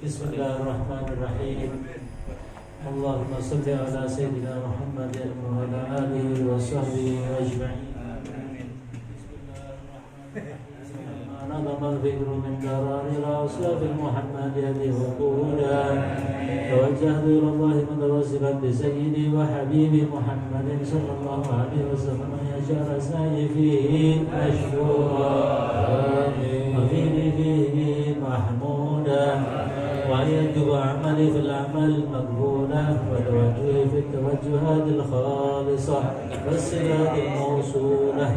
Bismillahirrahmanirrahim. Allahumma salli ala sayyidina Muhammadin wa ala alihi wa sahbihi ajma'in. نظم الذكر من درار الأوصاف المحمدية وقولا توجهت إلى الله متوسلا بسيدي وحبيبي محمد صلى الله عليه وسلم يشاء سعي فيه مشكورا وفيه فيه محمودا ويجب عملي في العمل مقبولا له وتوجهه في التوجهات الخالصة والصلات الموصولة.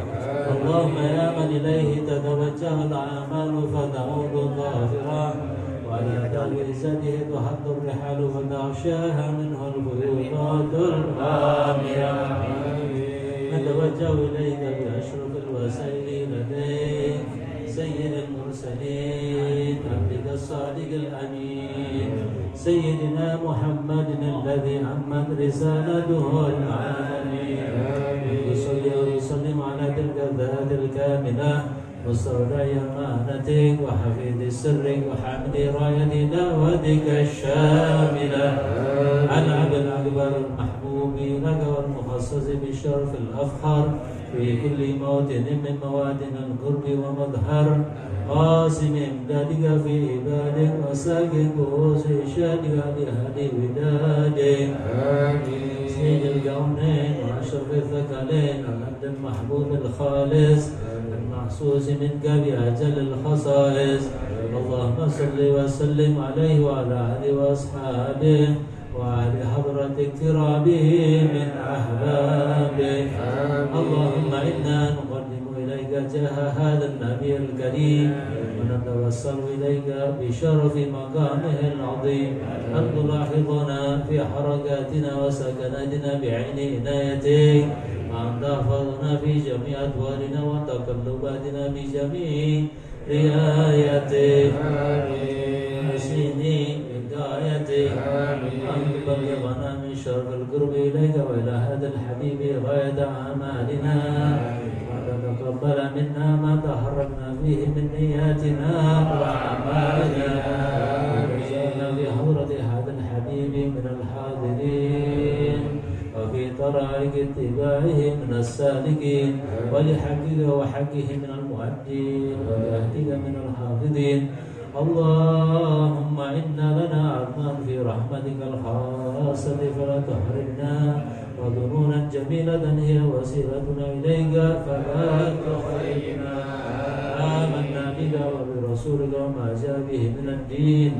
اللهم يا من إليه تتوجه الأعمال فتعود ظاهرة، وإلى عزته تحط الرحال فتغشاها منه الخيوطات الغامرة. نتوجه إليك بأشرف الوسائل لديك سيد المرسلين عبدك الصادق الأمين سيدنا محمد الذي عمت رسالته العالمين. وصلي وسلم على تلك الذات الكاملة مستودع أمانتك وحفيظ سرك وحامل راية دعوتك الشاملة. العبد الأكبر المحبوب لك والمخصص بالشرف الأفخر في كل موطن من مواطن القرب ومظهر قاسم إمدادك في عبادك وساكن كؤوس إرشادك لأهل ودادك. سيد الكونين وأشرف الثقلين العبد المحبوب الخالص المحسوس منك بأجل الخصائص. اللهم صل وسلم عليه وعلى آله وأصحابه وعلى حضرة اقترابه من أحبابه. اللهم إنا نقدم إليك جاه هذا النبي الكريم ونتوسل إليك بشرف مقامه العظيم أن تلاحظنا في حركاتنا وسكناتنا بعين عنايتك، وأن تحفظنا في جميع أدوارنا وتقلباتنا بجميع رعايتك. حسيني بدايتك أن تبلغنا من شرف القرب إليك وإلى هذا الحبيب غاية أعمالنا، وتتقبل منا ما تحركنا فيه من نياتنا وأعمالنا، وتجعلنا بحضرة هذا الحبيب من الحاضرين وفي طرائق اتباعه من السالكين، ولحقك وحقه من المؤدين، ولأهلك من الحافظين. اللهم إنا لنا عظما في رحمتك الخاصة فلا تحرمنا، وظنونا جميلة هي وسيلتنا إليك فلا تخيبنا. آمنا بك وبرسولك وما جاء به من الدين،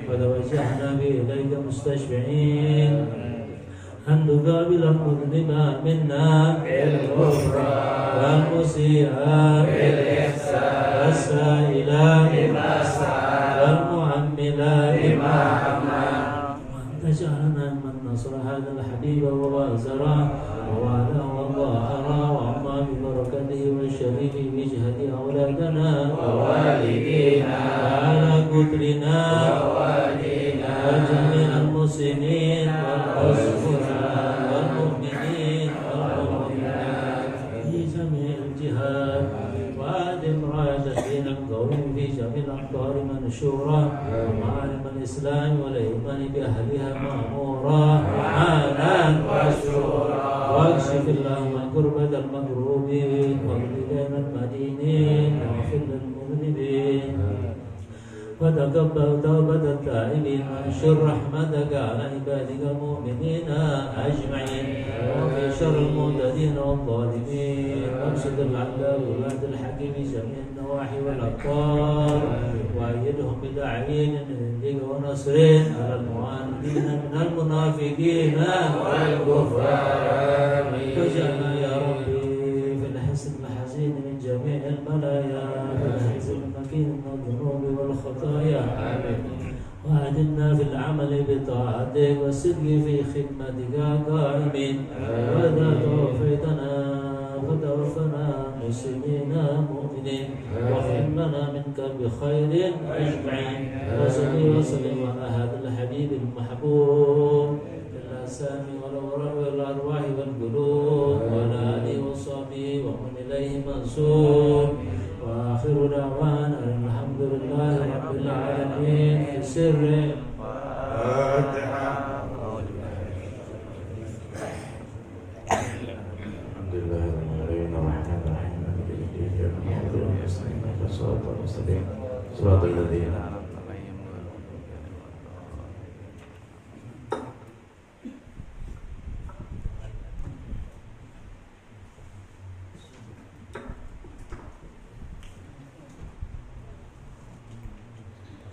وتوجهنا به إليك مستشفعين أن تقابل المذنب منا بالغفران والمسيء بالإحسان والسائل بما سأل والمعمل بما عمل، وأن تجعلنا من نصر هذا الحبيب ووازره ووالاه وظاهره وعما ببركته والشريف بجهة أولادنا ووالدينا وعلى قدرنا ووالدينا وجميع المسلمين والمسلمين والمؤمنين والمؤمنات في جميع الجهات، وأدم راية الدين القويم في جميع الأمطار منشورة، ومعالم الإسلام والإيمان بأهلها مأمورة معانا وشورا. واكشف اللهم كربة المكروبين واغفر المدينين واغفر للمذنبين، وتقبل توبة التائبين، وانشر رحمتك على عبادك المؤمنين أجمعين، وفي شر المعتدين والظالمين، وابسط العدل وولاة الحق في جميع النواحي والأقطار، وأيدهم بتعيين من عندك ونصر على المعاندين من المنافقين والكفار، واجعلنا يا ربي في الحسن الحزين من جميع البلايا، في الحزن المكين من الذنوب والخطايا، وأعدنا في العمل بطاعتك والصدق في خدمتك قائمين، وإذا توفيتنا فتوفنا مسلمين مؤمنين، واغفر لنا منك بخير أجمعين. وصل وسلم على هذا الحبيب المحبوب الأسامي والأرواح والقلوب وعلى آله وصحبه ومن إليه منسوب، وآخر دعوانا الحمد لله رب العالمين. في سر الفاتحة. الحمد لله رب العالمين الرحمن الرحيم مالك يوم الدين إياك نعبد وإياك نستعين اهدنا الصراط المستقيم صراط الذين أنعمت عليهم غير المغضوب عليهم ولا الضالين.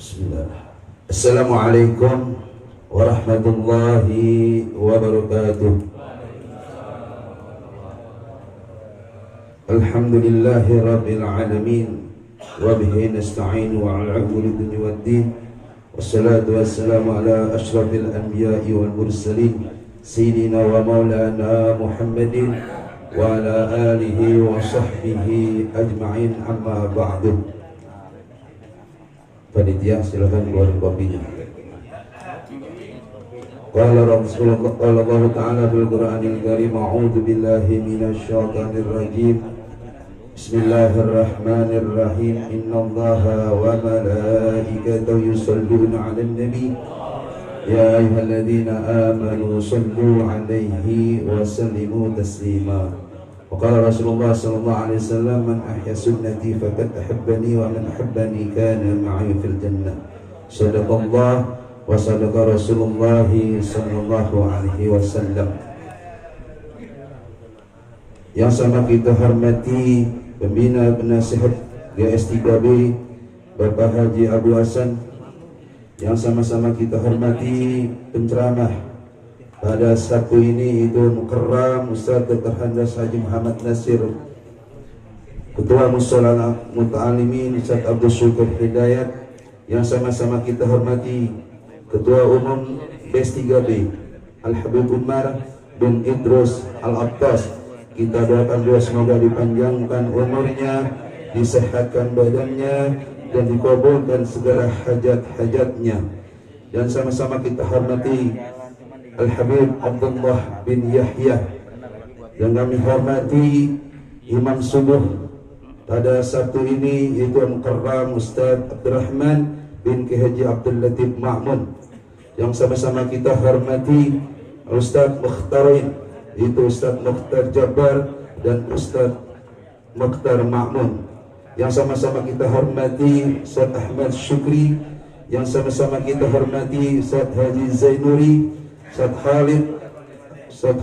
Bismillah. Assalamualaikum warahmatullahi wabarakatuh. Alhamdulillahi rabbil alamin wa bihi nasta'in wa ala umuri dunya waddin. Wassalatu wassalamu ala asyrafil anbiya'i wal mursalin sayyidina wa maulana Muhammadin wa ala alihi wa sahbihi ajma'in, amma ba'du. Panitia silakan keluarin kopinya. Qala Rasulullah qala Allah Ta'ala bil Qur'anil Karim, a'udzu billahi minasy syaithanir rajim. Bismillahirrahmanirrahim. Innallaha wa malaikatahu yusholluna 'alan nabi ya ayyuhalladzina amanu shallu 'alaihi wa sallimu taslima. Wa qala Rasulullah sallallahu alaihi wasallam, man ahya sunnati faqad ahabbani wa man ahabbani kana ma'i fil jannah. Sadaqallah wa sadaqa Rasulullah sallallahu alaihi wasallam. Yang sama kita hormati pembina penasihat GS3B Bapak Haji Abu Hasan, yang sama-sama kita hormati penceramah pada Sabtu ini itu Mukarram Ustaz Dr. Handas Haji Muhammad Nasir, Ketua Mushola Muta'alimin Ustaz Abdul Syukur Hidayat, yang sama-sama kita hormati Ketua Umum GS3B Al-Habib Umar bin Idrus Al-Abbas. Kita doakan doa semoga dipanjangkan umurnya, disehatkan badannya, dan dikabulkan segala hajat-hajatnya. Dan sama-sama kita hormati Al-Habib Abdullah bin Yahya, yang kami hormati Imam Subuh pada Sabtu ini, yaitu Mukarram Ustaz Abdurrahman bin Haji Abdul Latif Ma'mun. Yang sama-sama kita hormati Ustaz Mukhtarin, itu Ustaz Mukhtar Jabbar dan Ustaz Mukhtar Ma'mun. Yang sama-sama kita hormati Ustaz Ahmad Syukri, yang sama-sama kita hormati Ustaz Haji Zainuri, Ustaz Khalid, Ustaz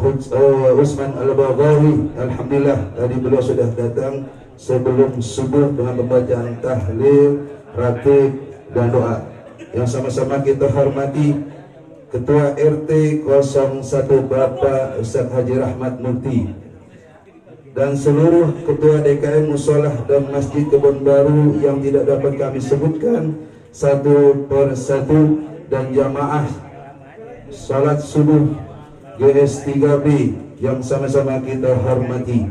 Usman Al-Baghawi. Alhamdulillah tadi beliau sudah datang sebelum subuh dengan pembacaan tahlil, ratib dan doa. Yang sama-sama kita hormati Ketua RT 01 Bapak Ustaz Haji Rahmat Mukti, dan seluruh Ketua DKM Musholah dan Masjid Kebun Baru yang tidak dapat kami sebutkan satu per satu, dan jamaah salat subuh GS3B yang sama-sama kita hormati.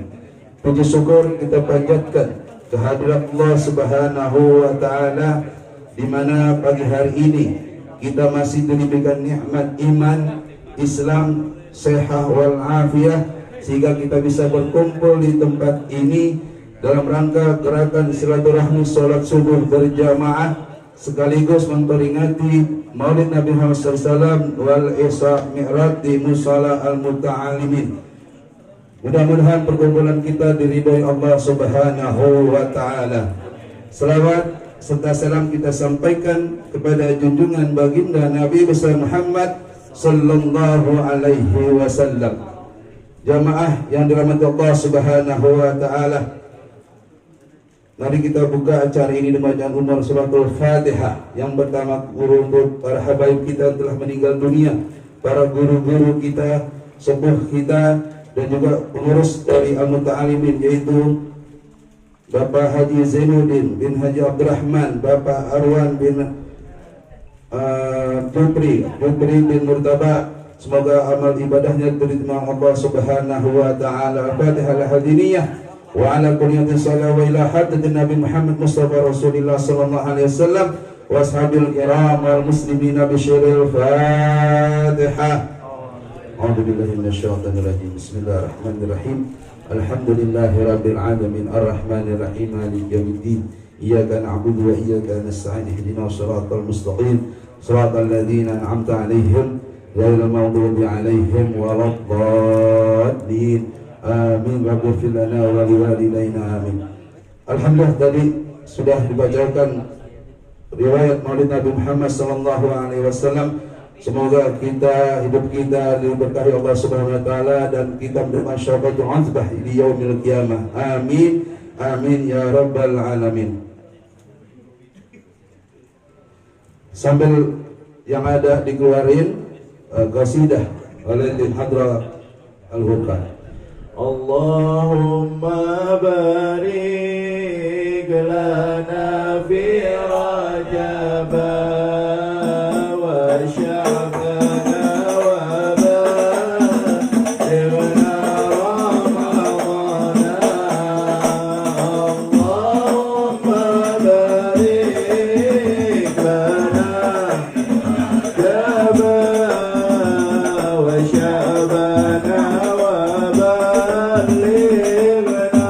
Puji syukur kita panjatkan kehadirat Allah Subhanahu wa Ta'ala, di mana pagi hari ini kita masih diberikan nikmat iman, Islam, sehat wal afiyah, sehingga kita bisa berkumpul di tempat ini dalam rangka gerakan silaturahmi salat subuh berjamaah, sekaligus memperingati Maulid Nabi Muhammad SAW wal Isra Mi'raj di Mushola Al-Muta'alimin. Mudah-mudahan perkumpulan kita diridhoi Allah Subhanahu wa Ta'ala. Selawat serta salam kita sampaikan kepada junjungan baginda Nabi besar Muhammad sallallahu alaihi wasallam. Jamaah yang dirahmati Allah Subhanahu wa Ta'ala, mari kita buka acara ini dengan bacaan umur suratul Fatihah. Yang pertama guru untuk para habaib kita yang telah meninggal dunia, para guru-guru kita, sepuh kita, dan juga pengurus dari Al-Muta'alimin, yaitu Bapak Haji Zainuddin bin Haji Abdurrahman, Bapak Arwan bin Jupri bin Murtaba. Semoga amal ibadahnya diterima Allah Subhanahu wa Ta'ala. Al-Fatihah al-Hadiniyah wa ala kulliyatin salam wa ila hadratin Nabi Muhammad Mustafa Rasulullah sallallahu alaihi wasallam wa ashabil kiram wal muslimina bi syiril Fatihah. A'udzu billahi minasy syaithanir rajim. Bismillahirrahmanirrahim. Alhamdulillahi rabbil alamin arrahmanir rahim maliki yaumiddin. Iyyaka na'budu wa iyyaka nasta'in ihdinas siratal mustaqim siratal ladzina an'amta 'alaihim ghairil maghdubi 'alaihim waladdallin. Amin. Waghfir lana wa liwalidayna amin. Alhamdulillah, tadi sudah dibacakan riwayat Maulid Nabi Muhammad sallallahu alaihi wasallam. Semoga hidup kita diberkahi Allah Subhanahu wa Ta'ala, dan kita menerima syafaatul azbah di yaumil qiyamah. Amin. Amin ya rabbal alamin. Sambil yang ada dikeluarin, qasidah oleh tim Hadra Al-Hurqah. Allahumma barik lana fi Rajab wa Sya'ban wa balighna Ramadan. Allahumma barik lana Rajab wa Sya'ban wa balighna Ramadan.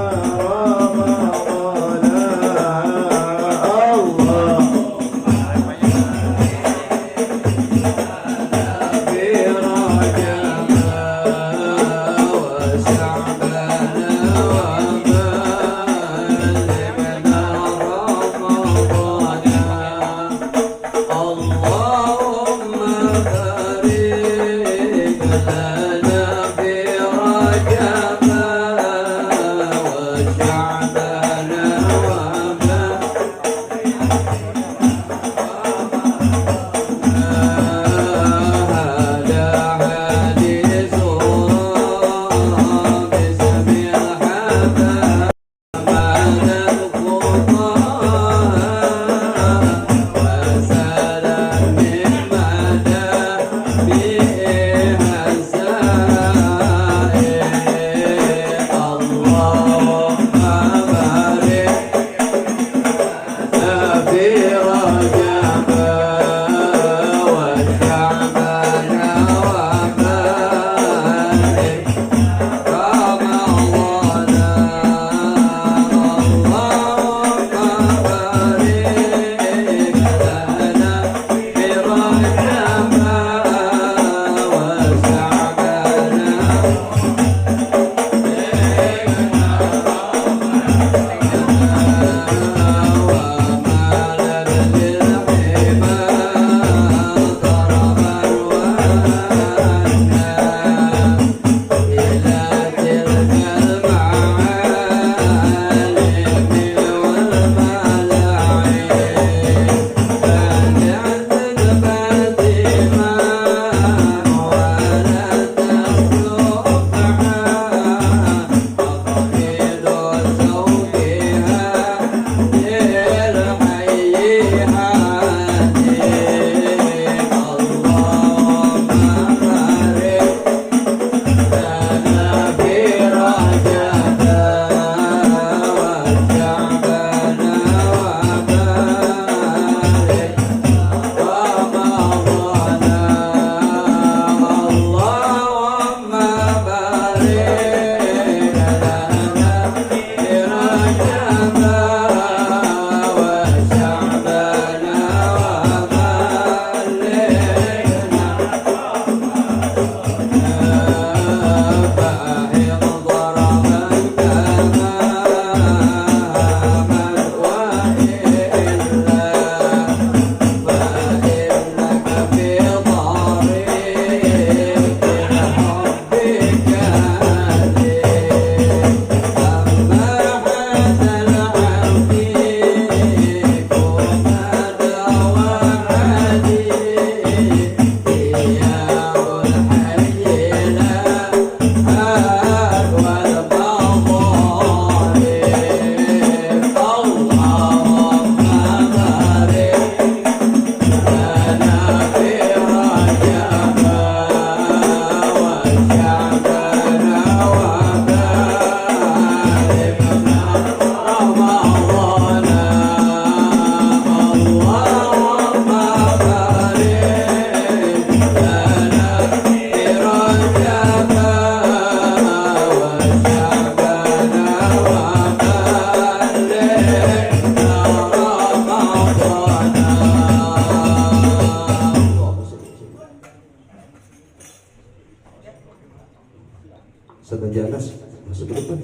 Allah Janas masuk ke depan.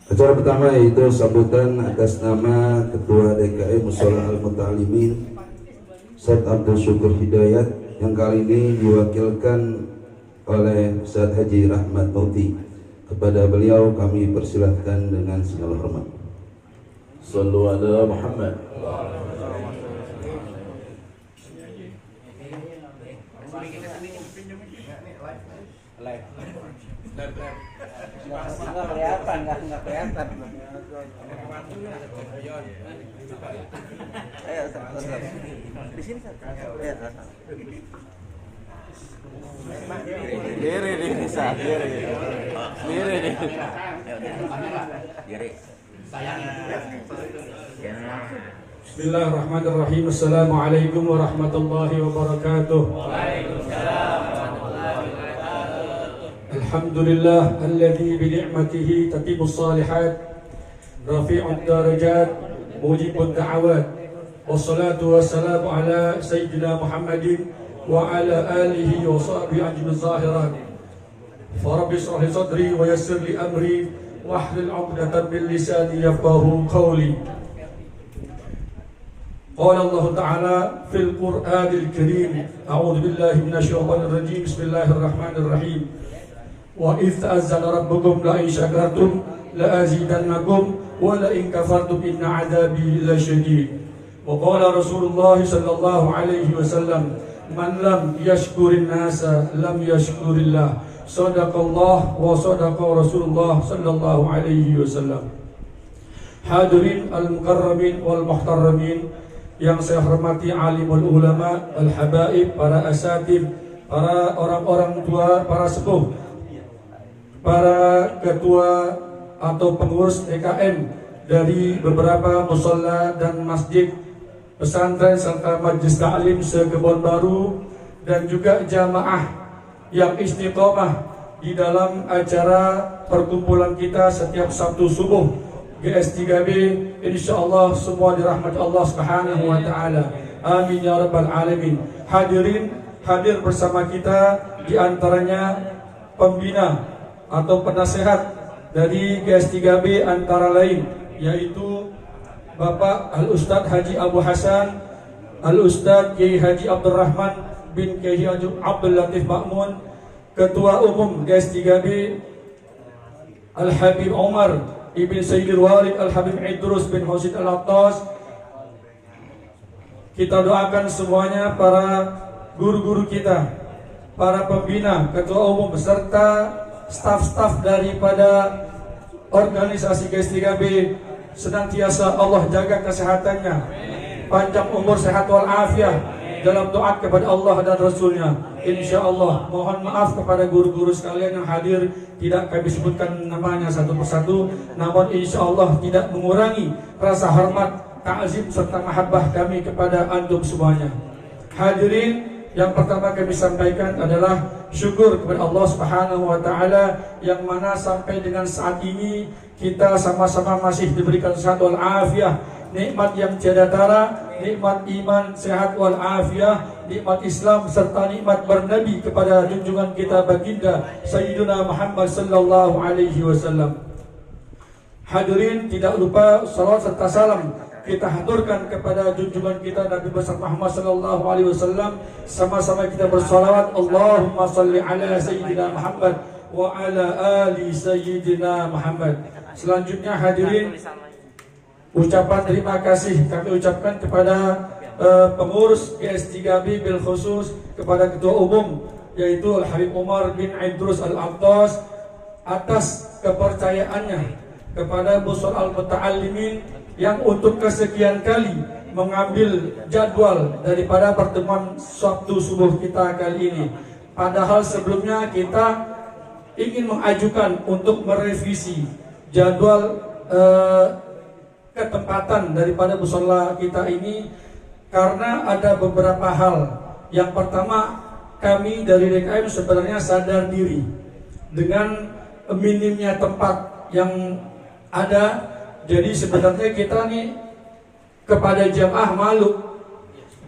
Acara pertama yaitu sambutan atas nama Ketua DKI Mushola Al-Muta'alimin Ustaz Abdul Syukur Hidayat, yang kali ini diwakilkan oleh Ustaz Haji Rahmat Mauti. Kepada beliau kami persilahkan dengan segala hormat. Sallu ala Muhammad. Nggak kelihatan, nggak kelihatan. Ayo, di sini kan. Diri nih, diri nih. Bismillahirrahmanirrahim. Assalamualaikum warahmatullahi wabarakatuh. Alhamdulillah alladzi bi ni'matihi tatimmus shalihat, rafi'ud darajat, mujibud da'awat. Wassalatu wassalamu ala sayyidina Muhammadin wa ala alihi wa sahbihi ajmain zahiran. Farabbi shrah li sadri wa yassir li amri wahlul 'uqdatam min lisani yafqahu qawli. Qala Allah Ta'ala fil Qur'anil Karim. A'udzu billahi minasyaitonir rajim. Bismillahirrahmanirrahim. Wa idh ta'azzana rabbukum la in syakartum la azidannakum wa la in kafartum inna 'adzabi lasyadid. Wa qala Rasulullah sallallahu alaihi wasallam, man lam yashkurin nasa lam yashkurillah. Sadaqallah wa sadaqa Rasulullah sallallahu alaihi wasallam. Hadirin al-mukarramin wal muhtaramin yang saya hormati, alimul ulama, al-habaib, para asatid, para orang-orang tua, para sepuh, para ketua atau pengurus TKM dari beberapa musalla dan masjid, pesantren serta majelis ta'lim se-Kebon Baru, dan juga jamaah yang istiqomah di dalam acara perkumpulan kita setiap Sabtu subuh GS3B. Insyaallah semua dirahmati Allah Subhanahu wa taala. Amin ya rabbal alamin. Hadirin, hadir bersama kita di antaranya pembina atau penasehat dari GS3B antara lain yaitu Bapak Al-Ustadz Haji Abu Hasan, Al-Ustadz Kiai Haji Abdurrahman bin Kiai Haji Abdul Latif Ma'mun, Ketua Umum GS3B Al-Habib Umar Ibn Sayyidil Walid Al-Habib Idrus bin Husain Al-Attas. Kita doakan semuanya, para guru-guru kita, para pembina, ketua umum beserta staf-staf daripada organisasi GS3B, senantiasa Allah jaga kesehatannya, panjang umur, sehat walafiat, dalam doa kepada Allah dan Rasulnya. Insya Allah, mohon maaf kepada guru-guru sekalian yang hadir, tidak kami sebutkan namanya satu persatu, namun insya Allah tidak mengurangi rasa hormat, ta'zim serta mahabbah kami kepada antum semuanya. Hadirin, yang pertama kami sampaikan adalah syukur kepada Allah Subhanahu wa taala yang mana sampai dengan saat ini kita sama-sama masih diberikan sehat wal afiah, nikmat yang tiada tara, nikmat iman, sehat wal afiah, nikmat Islam serta nikmat bernabi kepada junjungan kita baginda Sayyidina Muhammad sallallahu alaihi wasallam. Hadirin, tidak lupa salawat serta salam kita haturkan kepada junjungan kita Nabi besar Muhammad sallallahu alaihi wasallam. Sama-sama kita bersalawat, Allahumma salli ala sayyidina Muhammad wa ala ali sayyidina Muhammad. Selanjutnya hadirin, ucapan terima kasih kami ucapkan kepada pengurus GS3B bil khusus, kepada ketua umum yaitu Al-Habib Umar bin Idrus Al-Attas atas kepercayaannya kepada Busur Al-Muta'allimin yang untuk kesekian kali mengambil jadwal daripada pertemuan Sabtu subuh kita kali ini. Padahal sebelumnya kita ingin mengajukan untuk merevisi jadwal ketempatan daripada mushola kita ini karena ada beberapa hal. Yang pertama, kami dari DKM sebenarnya sadar diri dengan minimnya tempat yang ada. Jadi sebenarnya kita nih kepada jamaah malu.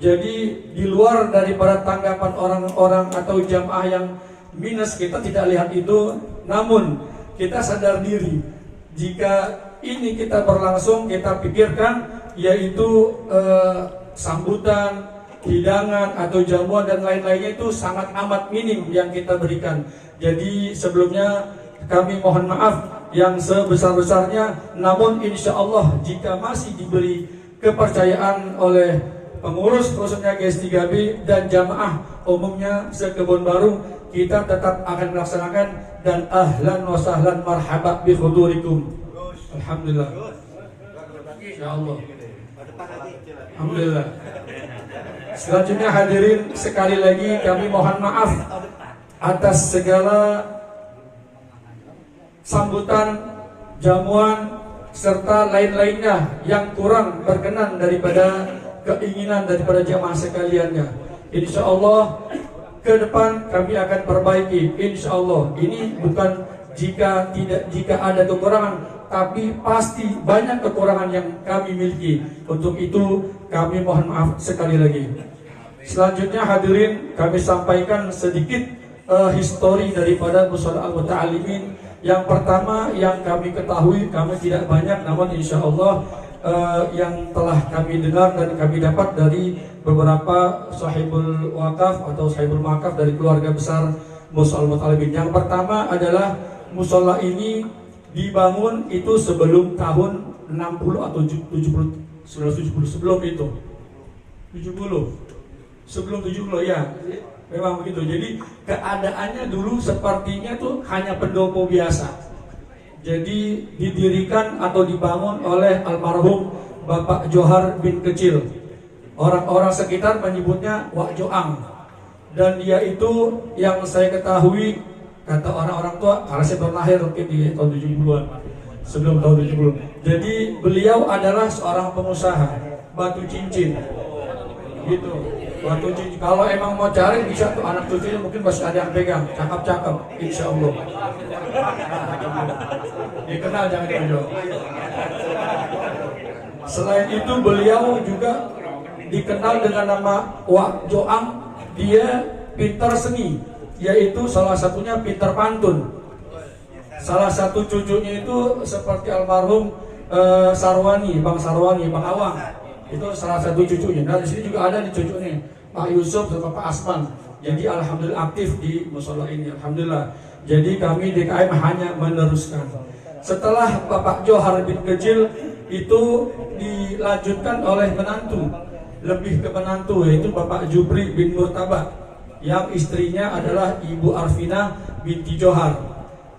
Jadi di luar daripada tanggapan orang-orang atau jamaah yang minus, kita tidak lihat itu. Namun kita sadar diri jika ini kita berlangsung, kita pikirkan yaitu sambutan, hidangan atau jamuan dan lain-lainnya itu sangat amat minim yang kita berikan. Jadi sebelumnya kami mohon maaf yang sebesar-besarnya, namun insya Allah jika masih diberi kepercayaan oleh pengurus khususnya GS3B dan jamaah umumnya sekebun baru, kita tetap akan melaksanakan dan ahlan wa sahlan marhaba bi hudurikum. Alhamdulillah. Insyaallah. Alhamdulillah. Selanjutnya hadirin, sekali lagi kami mohon maaf atas segala sambutan, jamuan serta lain-lainnya yang kurang berkenan daripada keinginan daripada jamaah sekaliannya. Insya Allah ke depan kami akan perbaiki. Insya Allah ini bukan jika ada kekurangan, tapi pasti banyak kekurangan yang kami miliki. Untuk itu kami mohon maaf sekali lagi. Selanjutnya hadirin, kami sampaikan sedikit histori daripada Mushola Al-Muta'alimin. Yang pertama yang kami ketahui, kami tidak banyak, namun insya Allah yang telah kami dengar dan kami dapat dari beberapa sahibul wakaf atau sahibul makaf dari keluarga besar Mushola Al-Muta'alimin. Yang pertama adalah musola ini dibangun itu sebelum tahun 60 atau 70, sebelum itu 70, sebelum 70 ya, memang begitu. Jadi keadaannya dulu sepertinya tuh hanya pendopo biasa. Jadi didirikan atau dibangun oleh almarhum Bapak Johar bin Kecil. Orang-orang sekitar menyebutnya Wak Joang. Dan dia itu yang saya ketahui, kata orang-orang tua, karena saya baru lahir mungkin di tahun 70-an, sebelum tahun 70. Jadi beliau adalah seorang pengusaha batu cincin. Gitu. Batu cincin. Kalau emang mau cari bisa tuh anak cucunya, mungkin masih ada yang pegang, cakep-cakep, insya Allah. Dikenal jangan jauh. Selain itu beliau juga dikenal dengan nama Wak Joang. Dia pintar seni, yaitu salah satunya pintar pantun. Salah satu cucunya itu seperti almarhum Sarwani, Bang Awang. Itu salah satu cucunya. Nah di sini juga ada nih cucunya, Pak Yusuf sama Pak Asman. Jadi alhamdulillah aktif di musola ini, alhamdulillah. Jadi kami DKM hanya meneruskan. Setelah Bapak Johar bin Kecil itu dilanjutkan oleh menantu, lebih ke menantu, yaitu Bapak Jupri bin Murtaba, yang istrinya adalah Ibu Arfina binti Johar.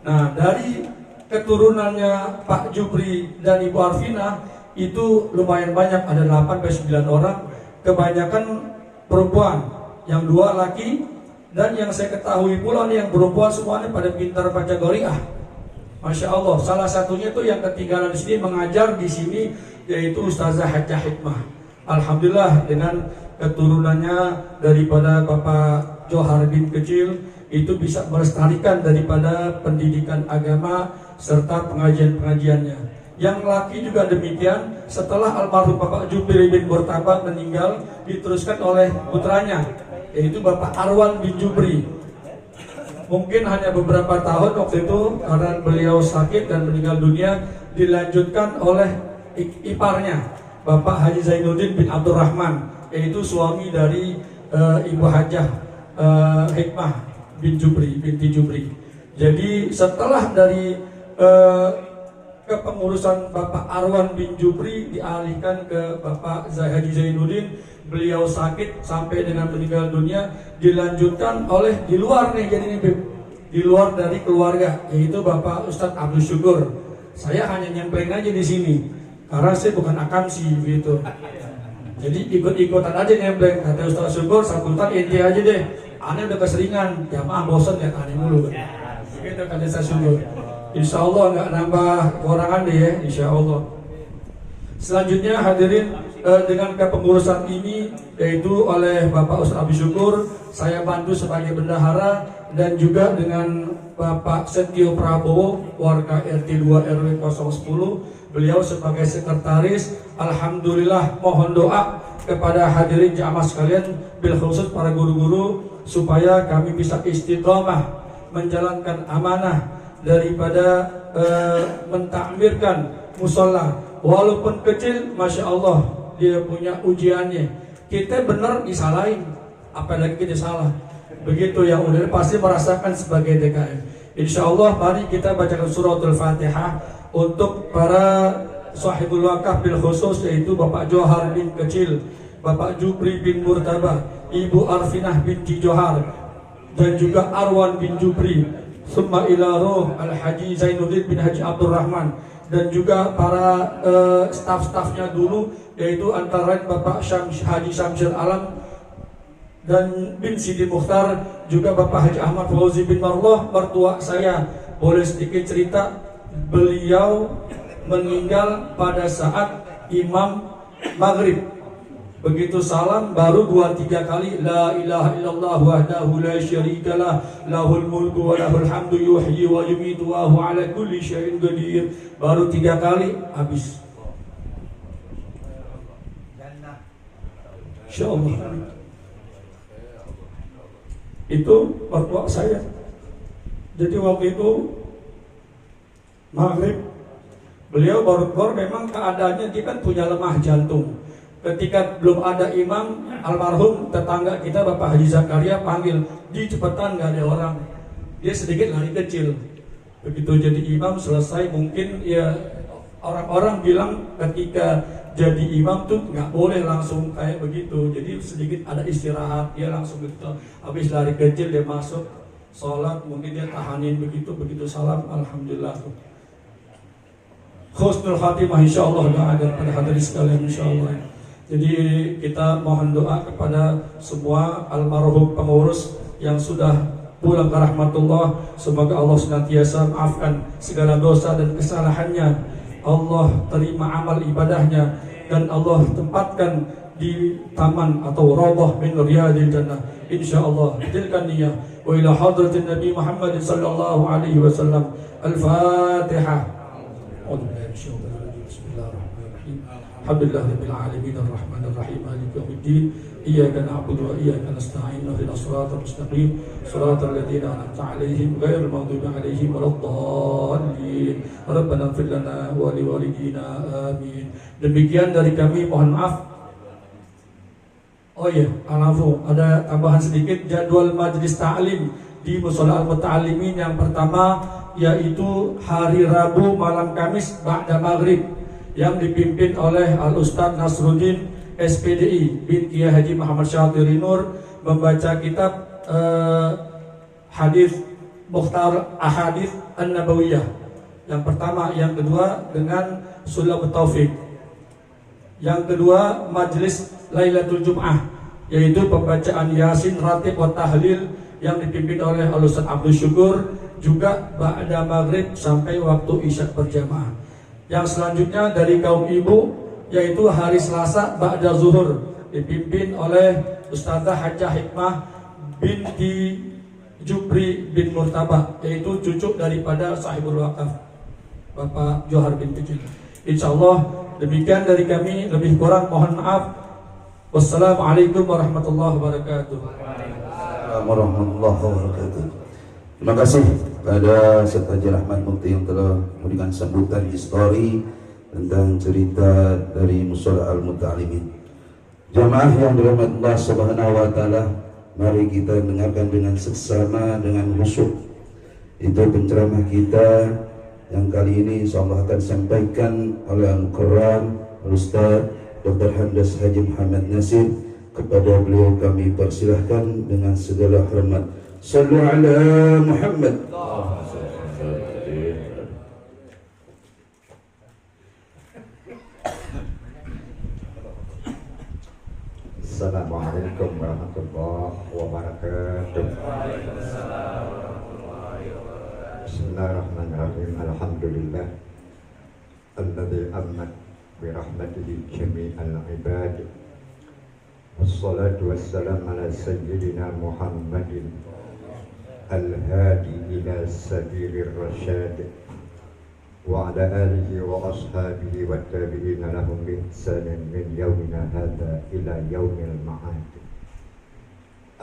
Nah dari keturunannya Pak Jupri dan Ibu Arfina itu lumayan banyak, ada 8-9 orang, kebanyakan perempuan, yang 2 laki. Dan yang saya ketahui pula nih, yang perempuan semuanya pada pintar baca Qori'ah, Masya Allah. Salah satunya tuh yang ketinggalan di sini mengajar di sini, yaitu Ustazah Hajjah Hikmah. Alhamdulillah dengan keturunannya daripada Bapak Johar bin Kecil itu bisa melestarikan daripada pendidikan agama serta pengajian-pengajiannya. Yang laki juga demikian. Setelah almarhum Bapak Jupri bin Murtaba meninggal, diteruskan oleh putranya, yaitu Bapak Arwan bin Jupri. Mungkin hanya beberapa tahun waktu itu karena beliau sakit dan meninggal dunia, dilanjutkan oleh iparnya Bapak Haji Zainuddin bin Abdurrahman, yaitu suami dari Ibu Hajjah Hikmah binti Jupri. Jadi setelah dari kepengurusan Bapak Arwan bin Jupri dialihkan ke Bapak Haji Zainuddin, beliau sakit sampai dengan meninggal dunia, dilanjutkan oleh di luar nih, jadi nih di luar dari keluarga, yaitu Bapak Ustadz Abdul Syukur. Saya hanya nyampein aja di sini karena saya bukan akamsi gitu. Jadi ikut-ikutan aja nyampein. Kata Ustadz Syukur, sambutan inti aja deh. Aneh udah keseringan, jamaah bosan ya aneh mulu. Begitu kata Ustadz Syukur. Insya Allah nggak nambah kekurangan deh ya, insya Allah. Selanjutnya hadirin, dengan kepengurusan ini yaitu oleh Bapak Ustadz Abdul Syukur, saya bantu sebagai bendahara, dan juga dengan Bapak Setio Prabowo, warga RT 2 RW 010, beliau sebagai sekretaris. Alhamdulillah, mohon doa kepada hadirin jamaah sekalian, bil khusus para guru-guru, supaya kami bisa istiqomah menjalankan amanah daripada mentakmirkan musola. Walaupun kecil, Masya Allah, dia punya ujiannya. Kita benar disalahin, apalagi kita salah. Begitu yang udah pasti merasakan sebagai DKM. Insya Allah mari kita bacakan suratul Fatihah untuk para sahibul wakaf bil khusus, yaitu Bapak Johar bin Kecil. Bapak Jupri bin Murtabah, Ibu Arfinah binti Johar, dan juga Arwan bin Jupri, summa ila ruh Al-Haji Zainuddin bin Haji Abdurrahman, dan juga para staf-stafnya dulu, yaitu antara lain Bapak Haji Syamsul Alam dan bin Sidi Mukhtar, juga Bapak Haji Ahmad Fauzi bin Marloh, mertua saya. Boleh sedikit cerita, beliau meninggal pada saat imam maghrib. Begitu salam baru 2-3 kali la ilaha illallah wahdahu la syarikalah lahul mulku wa lahul hamdu yuhyi wa yumiitu wa huwa ala kulli syai'in qadir. Baru 3 kali habis. Insyaallah. Itu mertua saya. Jadi waktu itu maghrib beliau baru memang keadaannya dia kan punya lemah jantung. Ketika belum ada imam, almarhum tetangga kita Bapak Haji Zakaria panggil, di cepetan nggak ada orang. Dia sedikit lari kecil. Begitu jadi imam selesai, mungkin ya orang-orang bilang ketika jadi imam tuh nggak boleh langsung kayak begitu. Jadi sedikit ada istirahat, dia langsung begitu. Habis lari kecil dia masuk sholat, mungkin dia tahanin begitu salam, alhamdulillah. Husnul khatimah insyaallah doa pada hadirin sekalian insyaallah. Jadi kita mohon doa kepada semua almarhum pengurus yang sudah pulang ke rahmatullah. Semoga Allah senantiasa maafkan segala dosa dan kesalahannya. Allah terima amal ibadahnya dan Allah tempatkan di taman atau rawdah min riyadil jannah insyaallah. Tilkan niyah wa ila hadratin Nabi Muhammad sallallahu alaihi wasallam. Al-Fatihah. Alhamdulillah rabbil alamin arrahmanir rahim maliki yaumiddin iyyaka na'budu wa iyyaka nasta'in ihdinas siratal mustaqim siratal ladzina an'amta 'alaihim ghairil maghdubi 'alaihim waladdallin rabbana ighfir lana wa liwalidina amin. Demikian dari kami, mohon maaf. Oh iya, ada tambahan sedikit jadwal majelis ta'lim di Mushola Al-Muta'allimin. Yang pertama yaitu hari Rabu malam Kamis ba'da maghrib, yang dipimpin oleh Al-Ustadz Nasruddin SPDI bin Kiai Haji Muhammad Syatiri Nur, membaca kitab hadis Mukhtar Ahadits An-Nabawiyah yang pertama. Yang kedua dengan Sulamut Taufik. Yang kedua majelis Lailatul Jum'ah, yaitu pembacaan Yasin, Ratib, wa Tahlil yang dipimpin oleh Al-Ustadz Abdul Syukur, juga ba'da maghrib sampai waktu isya berjamaah. Yang selanjutnya dari kaum ibu, yaitu hari Selasa ba'da zuhur, dipimpin oleh Ustazah Hajjah Hikmah binti Jupri bin Murtabah, yaitu cucu daripada sahibul wakaf Bapak Johar bin Kecil. Insyaallah demikian dari kami, lebih kurang mohon maaf. Wassalamualaikum warahmatullahi wabarakatuh. Warahmatullahi wabarakatuh. Terima kasih kepada Ustaz Haji Rahmat Mukti yang telah memberikan sambutan histori tentang cerita dari Mushola Al-Muta'allimin. Jamaah yang dirahmati Allah Subhanahu wa taala, mari kita dengarkan dengan seksama, dengan khusyuk. Itu penceramah kita yang kali ini insyaallah akan sampaikan oleh Al-Quran Ustaz Dr. Hamdas Haji Muhammad Nasir. Kepada beliau kami persilahkan dengan segala hormat. Sallu ala Muhammad. Assalamualaikum warahmatullahi wabarakatuh. Bismillahirrahmanirrahim. Alhamdulillah alladzi ammat bi rahmatihi jami'al ibad. Wassalatu wassalamu ala sayyidina Muhammadin al-hadi ila sabilir rasyad wa ala alihi wa ashabihi wa tabi'ina lahum bi ihsanin min yawmina hadha ila yawmil ma'ad.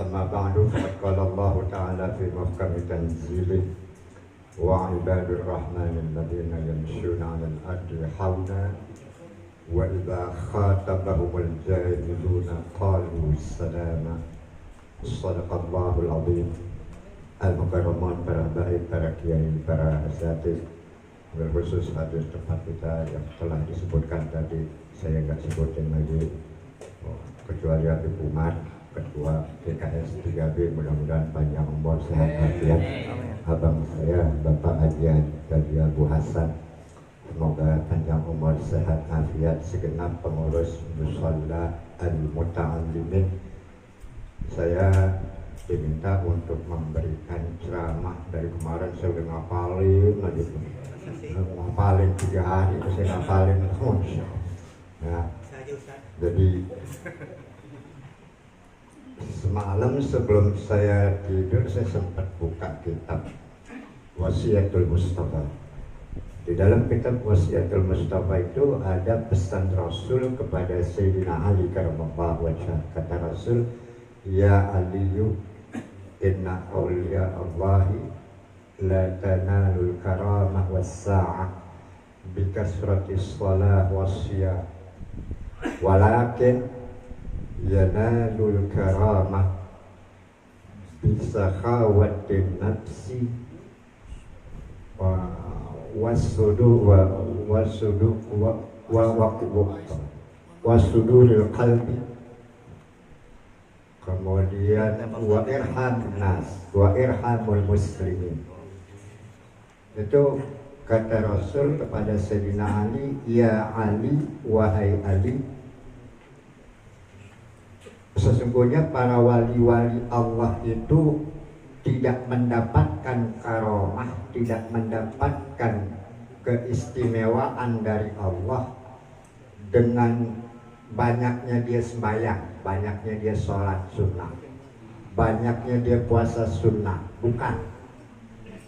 Amma ba'du, faqad qala Allah ta'ala fi muhkami tanzilih wa ibadur rahmanil ladzina yamshuna 'alal ardi hauna wa idza khatabahumul jahiluna qalu salama. Shadaqallahul azim. Al-Mukarraman, para baik, para kiai, para asatidz, berkhusus hadir tempat kita yang telah disebutkan tadi, saya nggak sebutin lagi. kecuali Habib Umar, Ketua DKS 3B, mudah-mudahan panjang umur sehat walafiat. Abang saya Bapak Haji Tadi Abu Hasan, semoga panjang umur sehat walafiat. Segenap pengurus Musalla Al-Muta'allimin, saya diminta untuk memberikan ceramah. Dari kemarin saya udah ngapalin aja, ngapalin 3 hari saya ngapalin terus. Nah, jadi semalam sebelum saya tidur saya sempat buka kitab Wasiatul Mustafa. Di dalam kitab Wasiatul Mustafa itu ada pesan Rasul kepada Sayyidina Ali karramallahu wajhah. Kata Rasul, ya Aliyu, inna awliya Allahi la tanalul karamah wassa'ah bikasratis salah wassiyah, walakin yanalul karamah bisakhawatin nafsi wasuduril qalbi, kemudian wa irham nas wa irhamul muslimin. Itu kata Rasul kepada Sayyidina Ali, ya Ali, wahai Ali, sesungguhnya para wali-wali Allah itu tidak mendapatkan karomah, tidak mendapatkan keistimewaan dari Allah dengan banyaknya dia sembahyang, banyaknya dia sholat sunnah, banyaknya dia puasa sunnah. Bukan.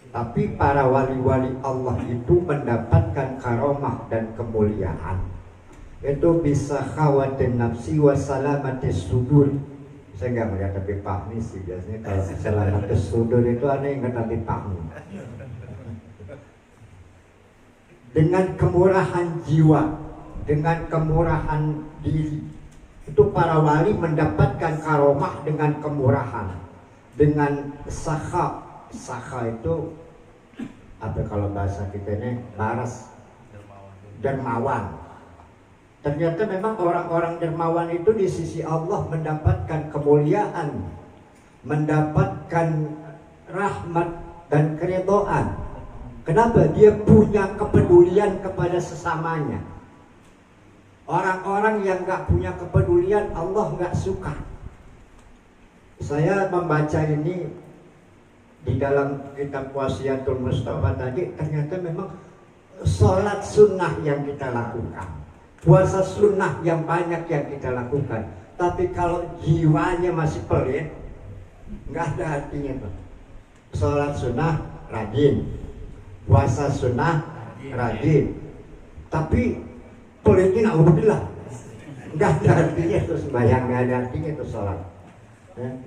Tapi para wali-wali Allah itu mendapatkan karomah dan kemuliaan itu bisa khawatin nafsi wa salamatis sudur. Saya nggak melihat tapi Pak sih biasanya kalau salamatis sudur itu aneh nggak tapi Pak. Dengan kemurahan jiwa, dengan kemurahan diri, itu para wali mendapatkan karomah dengan kemurahan, dengan sakha. Sakha itu apa kalau bahasa kita ini baras, dermawan. Ternyata memang orang-orang dermawan itu di sisi Allah mendapatkan kemuliaan, mendapatkan rahmat dan keridhaan. Kenapa? Dia punya kepedulian kepada sesamanya. Orang-orang yang gak punya kepedulian Allah gak suka. Saya membaca ini di dalam kitab Wasiatul Mustafa tadi, ternyata memang sholat sunnah yang kita lakukan, puasa sunnah yang banyak yang kita lakukan, tapi kalau jiwanya masih pelit, nggak ada artinya tuh. Sholat sunnah rajin, puasa sunnah rajin, tapi pelitnya alhamdulillah, nggak ada artinya tuh sembahyang, nggak ada artinya tuh sholat,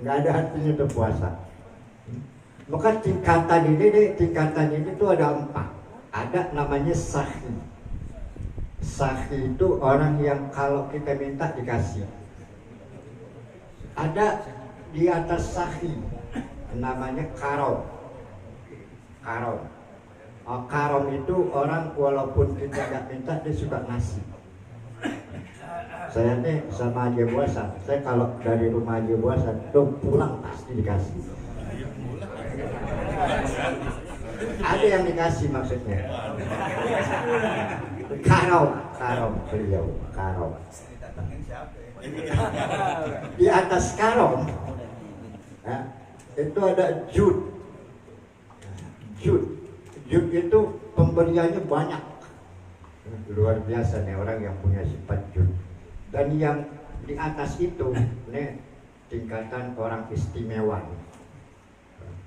nggak ada artinya tuh puasa. Maka tingkatan ini tuh ada 4. Ada namanya sahi. Sahi itu orang yang kalau kita minta dikasih. Ada di atas sahi namanya karom. Karom. Karom itu orang walaupun kita nggak minta dia suka ngasih. Saya nih sama Haji Buasan, saya kalau dari rumah Haji Buasan tuh pulang pasti dikasih. Ada yang dikasih maksudnya. Karom beliau, karom. Di atas karom ya, itu ada jud. Jud itu pemberiannya banyak. Luar biasa nih orang yang punya sifat jud. Dan yang di atas itu nih tingkatan orang istimewa.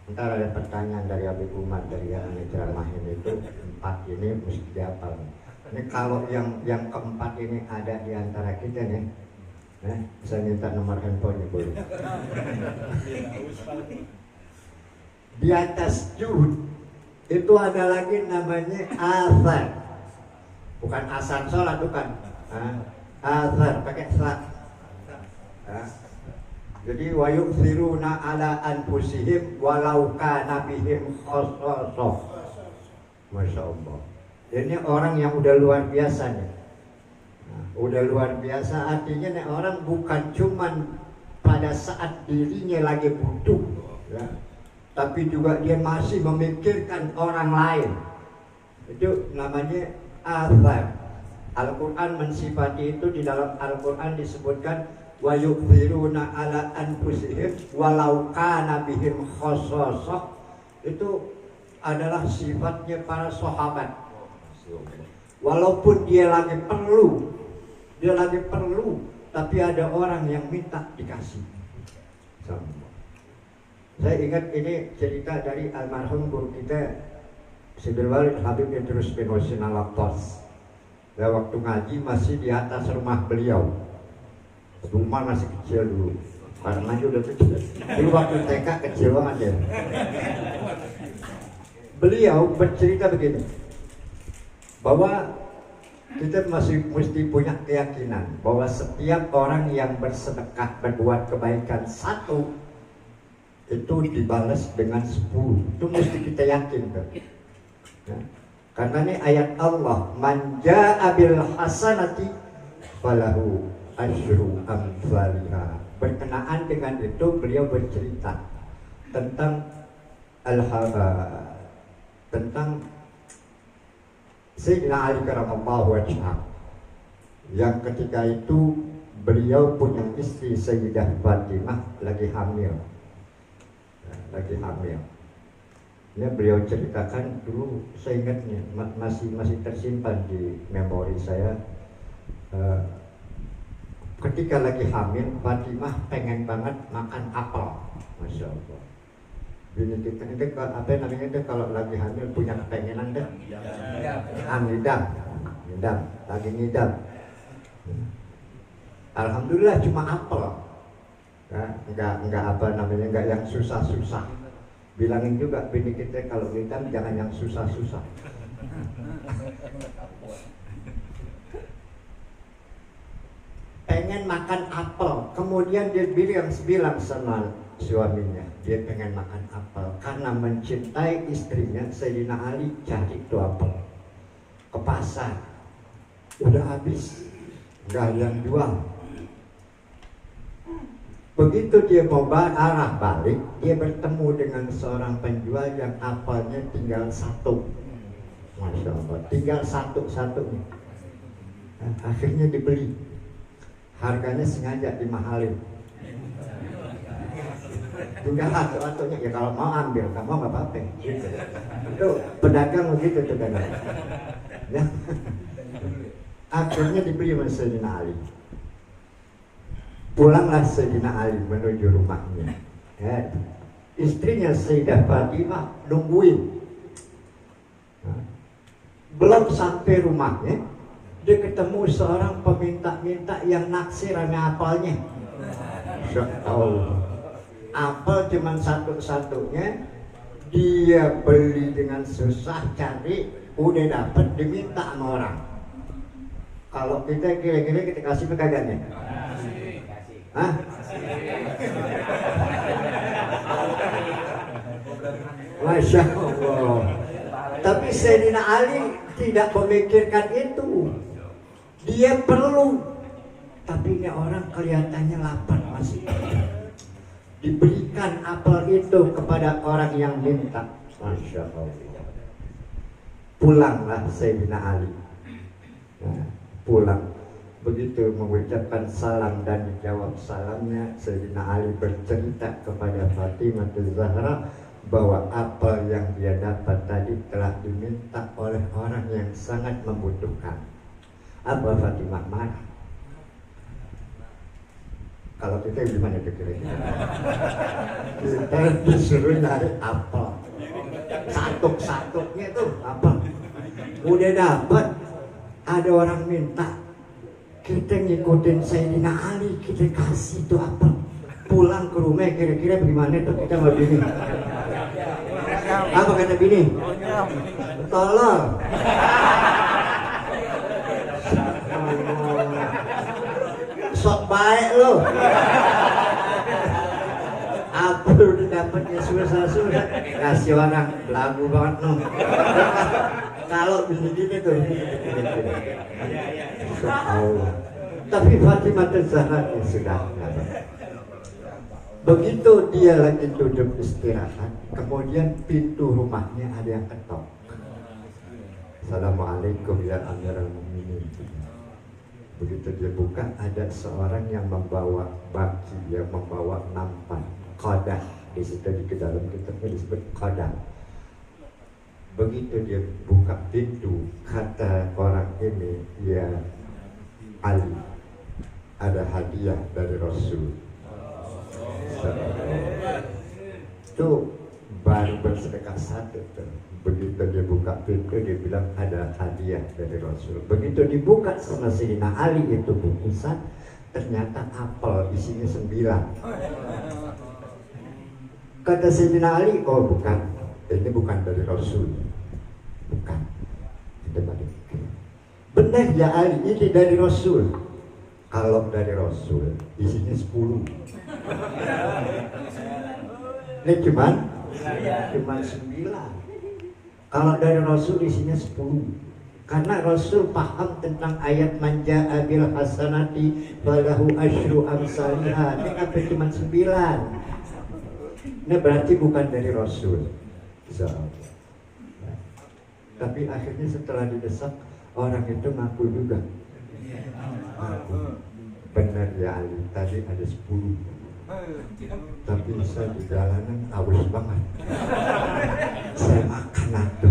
Ntar ada pertanyaan dari Habib Umar dari yang ceramahin itu 4 ini mesti dihafal. Ini kalau yang keempat ini ada di antara kita nih, bisa minta nomor handphonenya boleh. Di atas jud itu ada lagi namanya azan, bukan asan sholat bukan, azan pakai sa. Jadi wa yu'thiruna ala anfusihim walau kana bihim khassasah. Masya Allah. Ini orang yang udah luar biasa nih. Udah luar biasa, artinya nih orang bukan cuman pada saat dirinya lagi butuh ya, tapi juga dia masih memikirkan orang lain. Itu namanya athar. Al-Quran mensifati itu. Di dalam Al-Quran disebutkan wa yu'thiruna ala anfusihim walau kana bihim khassasah. Itu adalah sifatnya para sahabat. Walaupun dia lagi perlu, tapi ada orang yang minta dikasih. Saya ingat ini cerita dari almarhum guru kita Sidul Walid Habib Idrus bin Husain Al-Attas. Ya, waktu ngaji masih di atas rumah beliau. Rumah masih kecil dulu, karena aja udah kecil. Dulu waktu TK kecil banget ya. Beliau bercerita begini, bahwa kita masih mesti punya keyakinan bahwa setiap orang yang bersedekah, berbuat kebaikan satu, itu dibalas dengan 10. Itu mesti kita yakin kan? Ya. Karena ini ayat Allah, man jaa bil hasanati falahu asyru amsalha. Berkenaan dengan itu beliau bercerita tentang tentang Sayyidina Ali karamallahu wajhah, yang ketika itu beliau punya istri Sayyidah Fatimah lagi hamil. Ini beliau ceritakan dulu, saya ingatnya masih tersimpan di memori saya. Ketika lagi hamil, Fatimah pengen banget makan apel, masya Allah. Ini kita itu apa namanya itu kalau lagi hamil punya kepengenan deh. Ngidam, lagi ngidam. Alhamdulillah cuma apel. Ya, enggak apa namanya, enggak yang susah-susah. Bilangin juga bini kita kalau ngidam jangan yang susah-susah. Pengen makan apel, kemudian dia bilang sama suaminya, dia pengen makan apel karena mencintai istrinya. Sayyidina Ali cari itu apel ke pasar, udah habis, nggak ada yang jual. Begitu dia mau arah balik, dia bertemu dengan seorang penjual yang apelnya tinggal satu, masya Allah, tinggal satu-satunya. Akhirnya dibeli, harganya sengaja dimahalin. Tinggal satu-satunya, ya kalau mau ambil, kamu nggak apa-apa. Gitu. Itu pedagang begitu tuh kan. Ya. Akhirnya dibeli oleh Sayyidina Ali. Pulanglah Sayyidina Ali menuju rumahnya. Ya. Istrinya Sayyidah Fatimah nungguin. Nah, belum sampai rumahnya, dia ketemu seorang peminta-minta yang naksir sama apelnya. Apel cuma satu-satunya, dia beli dengan susah cari, udah dapet diminta sama orang. Kalau kita kira-kira kita kasih kagaknya? Hah? Masya Allah. Tapi Sayyidina Ali tidak memikirkan itu. Dia perlu, tapi ini orang kelihatannya lapar masih. Diberikan apel itu kepada orang yang minta. Masya Allah. Pulanglah Sayyidina Ali. Nah, pulang. Begitu mengucapkan salam dan dijawab salamnya, Sayyidina Ali bercerita kepada Fatimah Zahra bahwa apel yang dia dapat tadi telah diminta oleh orang yang sangat membutuhkan. Apa Fatimah marah? Kalau kita gimana kira-kira? Kita disuruh nyari apel, satu-satunya tuh apel. Udah dapat, ada orang minta, kita ngikutin Sayyidina Ali, kita kasih tuh apel. Pulang ke rumah kira-kira bagaimana tuh kita sama bini? Apa kata bini? Tolol. Sok baik lo. Apa udah dapetnya susah-susah, kasih orang lagu banget no. Kalau gini-gini tuh. Allah. Tapi Fatimah Zahra sudah. Begitu dia lagi duduk istirahat, kemudian pintu rumahnya ada yang ketok. Assalamualaikum ya Amirul Mukminin. Begitu dia buka, ada seorang yang membawa baki, yang membawa nampan, qadah. Di situ di dalam kitabnya disebut qadah. Begitu dia buka pintu, kata orang ini, ya Ali, ada hadiah dari Rasul. Itu baru bersedekah satu tuh. Begitu dia buka pintu, dia bilang ada hadiah dari Rasul. Begitu dibuka sama Sayyidina Ali itu bungkusan, ternyata apel isinya 9. Kata Sayyidina Ali, oh bukan, ini bukan dari Rasul. Bukan. Itu balik. Benar ya Ali, ini dari Rasul. Kalau dari Rasul, isinya 10. Ini cuman 9. Kalau dari Rasul isinya 10. Karena Rasul paham tentang ayat manja abil hasanati falahu asyru amsalha. Ini apa cuma 9? Ini berarti bukan dari Rasul. Tapi akhirnya setelah didesak, orang itu ngaku juga. Benar ya Ali, tadi ada 10. Tapi saya di jalanan haus banget. Saya makan itu.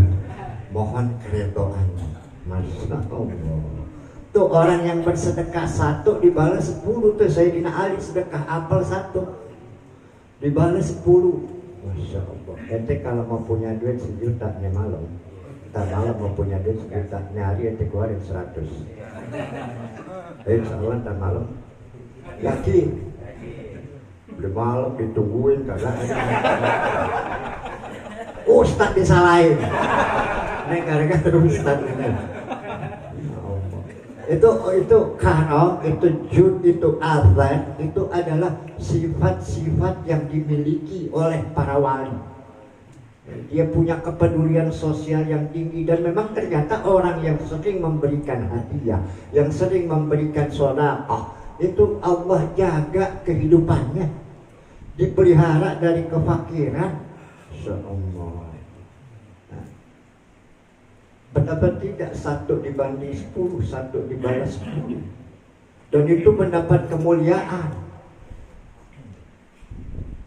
Mohon keredoannya. Masya Allah. Tuh orang yang bersedekah 1 dibalas 10 tuh. Sayyidina Ali sedekah apel 1 dibalas 10. Masya Allah. Ente kalau mau punya duit 1 juta nya malam. Tak malam mau punya duit 1 juta nya hari ente keluarin 100. Insya Allah tak malam. Yakin. Udah malam ditungguin kagak. Ustaz disalahin. Ini gara-gara Ustaz ini. Itu karam, itu jud, itu azan, itu adalah sifat-sifat yang dimiliki oleh para wali. Dia punya kepedulian sosial yang tinggi, dan memang ternyata orang yang sering memberikan hadiah, yang sering memberikan sedekah, itu Allah jaga kehidupannya, dipelihara dari kefakiran. Insyaallah. Betapa tidak 1 dibanding 10, 1 dibalas 10. Dan itu mendapat kemuliaan.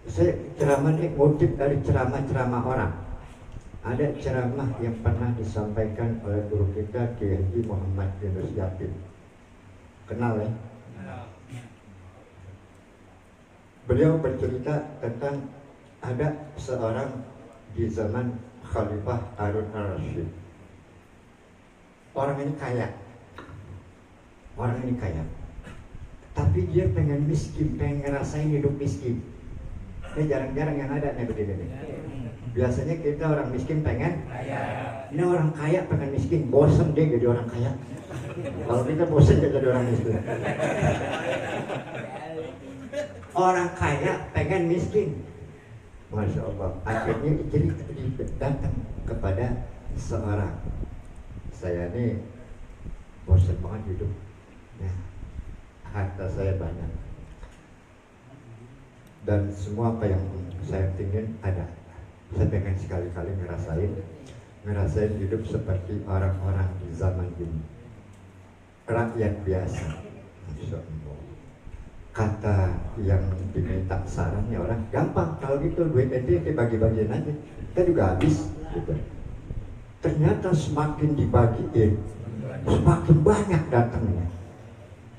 Saya ceramah ini ngutip dari ceramah-ceramah orang. Ada ceramah yang pernah disampaikan oleh guru kita Kiai Haji Muhammad Yunus Yatin. Kenal ya? Beliau bercerita tentang ada seorang di zaman Khalifah Harun al-Rashid. Orang ini kaya. Tapi dia pengen miskin, pengen ngerasain hidup miskin. Ini jarang-jarang yang ada nih begini. Biasanya kita orang miskin pengen kaya. Ini orang kaya pengen miskin, bosan dia jadi orang kaya. Kalau kita bosan jadi orang miskin. Orang kaya pengen miskin. Masya Allah. Akhirnya cerita datang kepada seorang. Saya ini bosan banget hidup. Ya. Harta saya banyak. Dan semua apa yang saya ingin ada. Saya pengen sekali-kali ngerasain hidup seperti orang-orang di zaman ini. Rakyat biasa. Masya Allah. Kata yang diminta sarannya orang, gampang kalau gitu duit ente bagi-bagiin aja. Kita juga habis gitu. Ternyata semakin dibagiin, semakin banyak datangnya.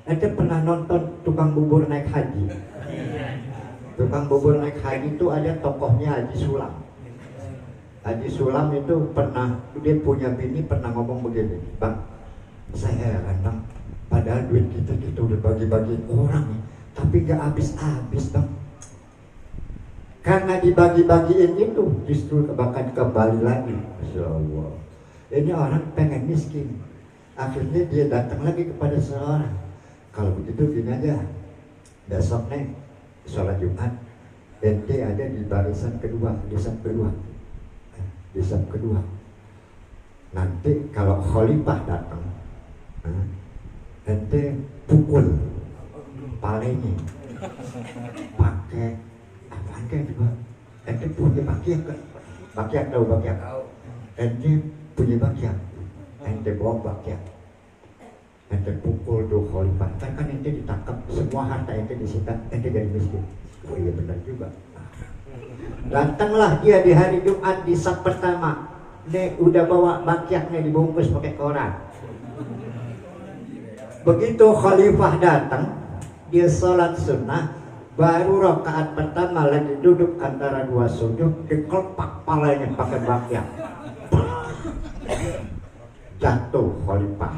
Ente pernah nonton tukang bubur naik haji? Tukang bubur naik haji itu ada tokohnya Haji Sulam. Haji Sulam itu pernah, dia punya bini pernah ngomong begini, Bang, saya heran Bang, padahal duit kita udah bagi-bagiin orang ya, tapi gak habis-habis Bang. Karena dibagi-bagiin itu justru bahkan kembali lagi. Masya Allah. Ini orang pengen miskin. Akhirnya dia datang lagi kepada seorang. Kalau begitu gini aja, besok nih sholat Jumat, ente ada di barisan kedua, di saf kedua. Nanti kalau khalifah datang, ente pukul palanya pakai apa juga. Ente punya bakiak kan? Bakiak tahu bakiak? Ente punya bakiak. Ente bawa bakiak. Ente pukul tuh khalifah. Kan ente ditangkap, semua harta ente disita, ente jadi miskin. Oh iya benar juga. Datanglah dia di hari Jumat di sab pertama. Nek udah bawa bakiaknya dibungkus pakai koran. Begitu khalifah datang, dia sholat sunnah, baru rakaat pertama lagi duduk antara dua sujud, dikelepak palanya pakai bakiak. Jatuh khalifah.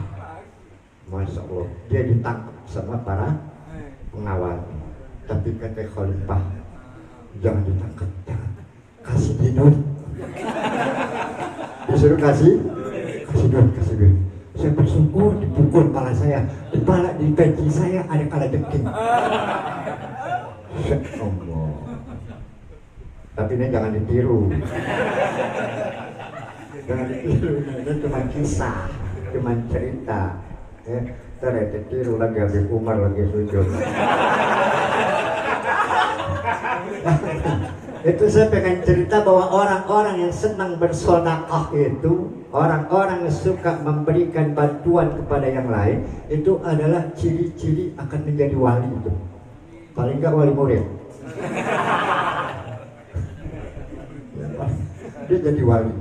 Masya Allah, dia ditangkap sama para pengawal. Tapi kata khalifah, jangan ditangkap, jangan, kasih dinut. Disuruh kasih duit. Saya bersyukur dipukul kepala saya, di peci saya ada kala dengking. Allah. Tapi ini jangan ditiru. Jangan ditiru, ini cuma kisah, cuma cerita. Ternyata ditiru lagi Habib Umar lagi sujud. Itu saya pengen cerita bahwa orang-orang yang senang bersedekah itu, orang-orang yang suka memberikan bantuan kepada yang lain, itu adalah ciri-ciri akan menjadi wali itu. Paling enggak wali murid. Dia jadi wali.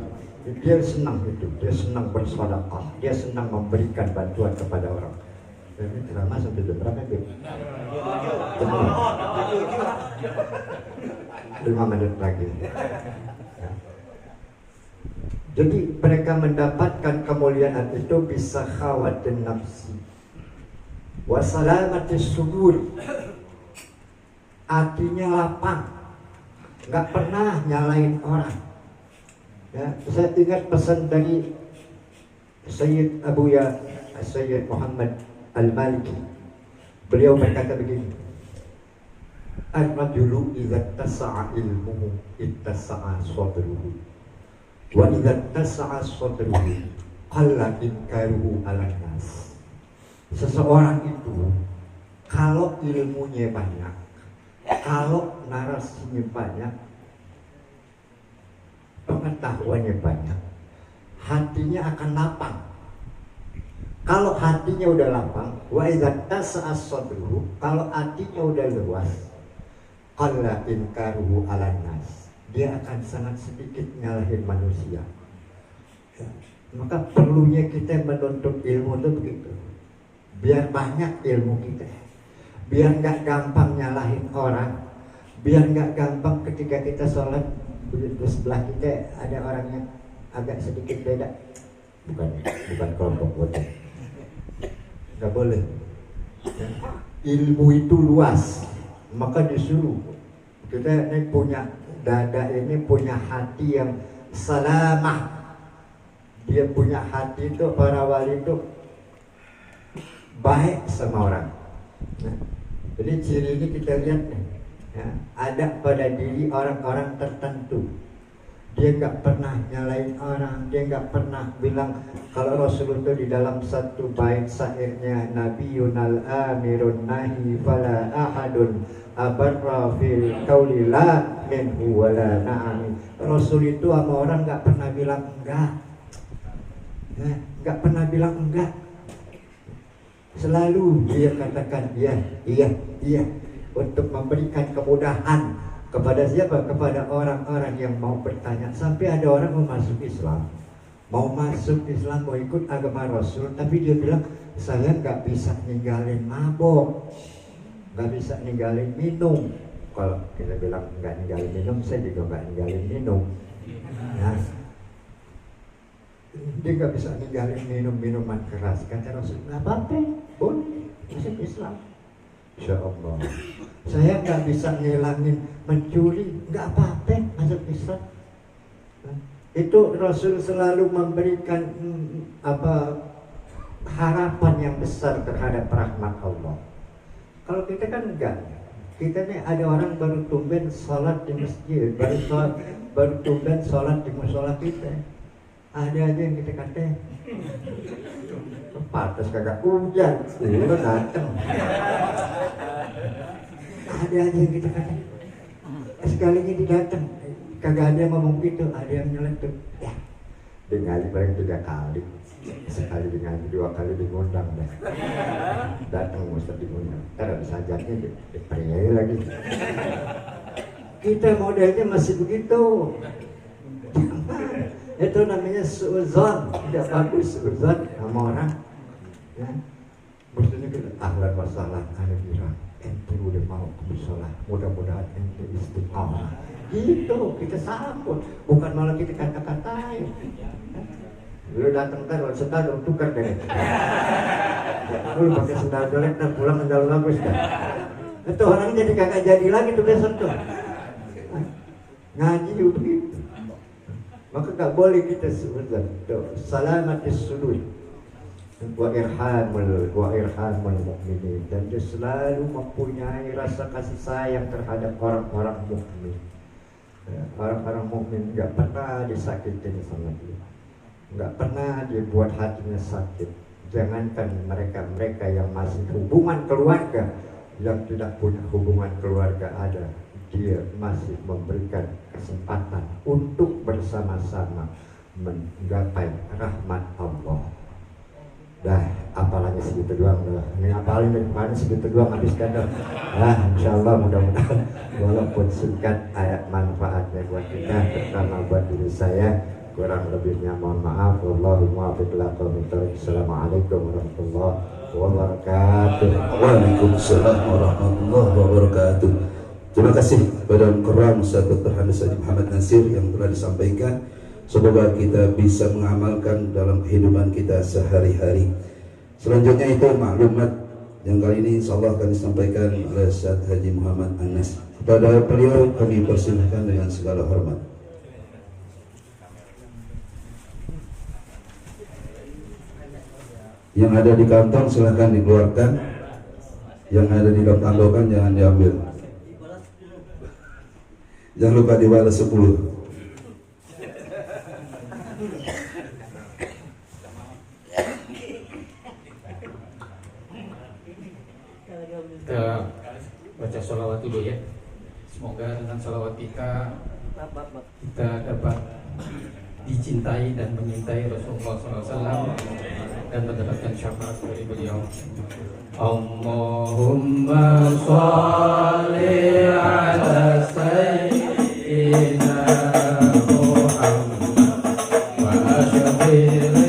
Dia senang itu, dia senang bersedekah, dia senang memberikan bantuan kepada orang. Ini ceramah sampai jam berapa gitu? 5 menit lagi. Ya. Jadi mereka mendapatkan kemuliaan itu bisa khawatir nafsi, wasalamatis sudur, hatinya lapang, nggak pernah nyalain orang. Ya, saya ingat pesan dari Sayyid Sayyid Muhammad Al-Maliki. Beliau berkata begini, ar-rajulu idza tasa'a ilmuhu ittasa'a sadruhu wa idza tasa'a sadruhu qalla inkaruhu 'alan nas. Seseorang itu kalau ilmunya banyak, kalau narasinya banyak, pengetahuannya banyak, hatinya akan lapang. Kalau hatinya udah lapang, wa idza tasa'a sadruhu, kalau hatinya udah luas, qalla inkaruhu 'alan nas, dia akan sangat sedikit nyalahin manusia. Ya. Maka perlunya kita menuntut ilmu itu begitu. Biar banyak ilmu kita, biar nggak gampang nyalahin orang, biar nggak gampang ketika kita sholat di sebelah kita ada orang yang agak sedikit beda, bukan kelompok bodoh, nggak boleh. Ya. Ilmu itu luas, maka disuruh kita ini punya dada, ini punya hati yang salamah. Dia punya hati itu, para wali itu baik sama orang. Nah, jadi ciri ini kita lihat nih, ya, ada pada diri orang-orang tertentu. Dia nggak pernah nyalain orang, dia nggak pernah bilang. Kalau Rasul itu di dalam satu bait syairnya, Nabiyun al-amirun nahi fala ahadun abarra fil qawli la minhu wala na'ami. Rasul itu sama orang nggak pernah bilang enggak, ya, nggak pernah bilang enggak. Selalu dia katakan iya untuk memberikan kemudahan kepada siapa? Kepada orang-orang yang mau bertanya. Sampai ada orang mau masuk Islam, mau ikut agama Rasul, tapi dia bilang saya nggak bisa ninggalin mabok, nggak bisa ninggalin minum. Kalau kita bilang nggak ninggalin minum, saya juga nggak ninggalin minum. Nah, dia nggak bisa ninggalin minuman keras. Kata Rasul, nggak apa-apa, boleh masuk Islam. Insya Allah. Saya nggak bisa ngilangin mencuri, nggak apa-apa, masuk Islam. Nah, itu Rasul selalu memberikan harapan yang besar terhadap rahmat Allah. Kalau kita kan enggak. Kita nih ada orang baru tumben sholat di masjid, baru tumben sholat di musola kita. Ada aja yang kita kata pantas kagak hujan, lu dateng. Ada aja yang kita kata sekalinya didateng, kagak ada yang ngomong gitu, ada yang nyeletuk. Ya, dengali paling 3 kali, sekali dengali 2 kali digundang dah. Datang Ustaz digundang, ntar ada sajaknya dipercaya lagi. Kita modelnya masih begitu. Itu namanya suuzon, tidak bagus suuzon sama orang. Ya, maksudnya kita ahlan wasalah, ada bilang ente udah mau ke musola, mudah-mudahan ente istiqomah. Gitu kita sambut, bukan malah kita kata-katain. Lu datang kan, sendal dong tukar deh. Lu pakai sendal jelek dan pulang sendal bagus kan. Itu orang jadi kagak jadi lagi tuh besok tuh. Ngaji begitu. Maka tak boleh kita sebutkan salamatis sudur wa irhamul mukminin, dan dia selalu mempunyai rasa kasih sayang terhadap orang-orang mukmin. Orang-orang mukmin enggak pernah disakitin sama dia, enggak pernah dia buat hatinya sakit. Jangankan mereka yang masih hubungan keluarga, yang tidak punya hubungan keluarga ada, dia masih memberikan kesempatan untuk bersama-sama menggapai rahmat Allah. Dah, apalagi segitu doang dah. Ini apalagi dari kemarin segitu doang habiskan dah. Insyaallah mudah-mudahan walaupun singkat ayat manfaatnya buat kita, terutama buat diri saya. Kurang lebihnya mohon maaf. Wallahu muwaffiq ila aqwamit thoriq. Assalamualaikum warahmatullahi wabarakatuh. Waalaikumsalam warahmatullahi wabarakatuh. Terima kasih kepada Al-Quran Ustaz Dr. Handes Haji Muhammad Nasir yang telah disampaikan. Semoga kita bisa mengamalkan dalam kehidupan kita sehari-hari. Selanjutnya itu maklumat yang kali ini insyaallah akan disampaikan oleh Ustaz Haji Muhammad Anas. Kepada beliau kami persilahkan dengan segala hormat. Yang ada di kantong silahkan dikeluarkan, yang ada di dalam tandokan jangan diambil. Jangan lupa dibalas 10. Kita baca sholawat dulu ya. Semoga dengan sholawat kita dapat dicintai dan menyintai Rasulullah SAW dan mendapatkan syafaat dari beliau. Allahumma sholli ala sayyidina Muhammad wa ashabihi.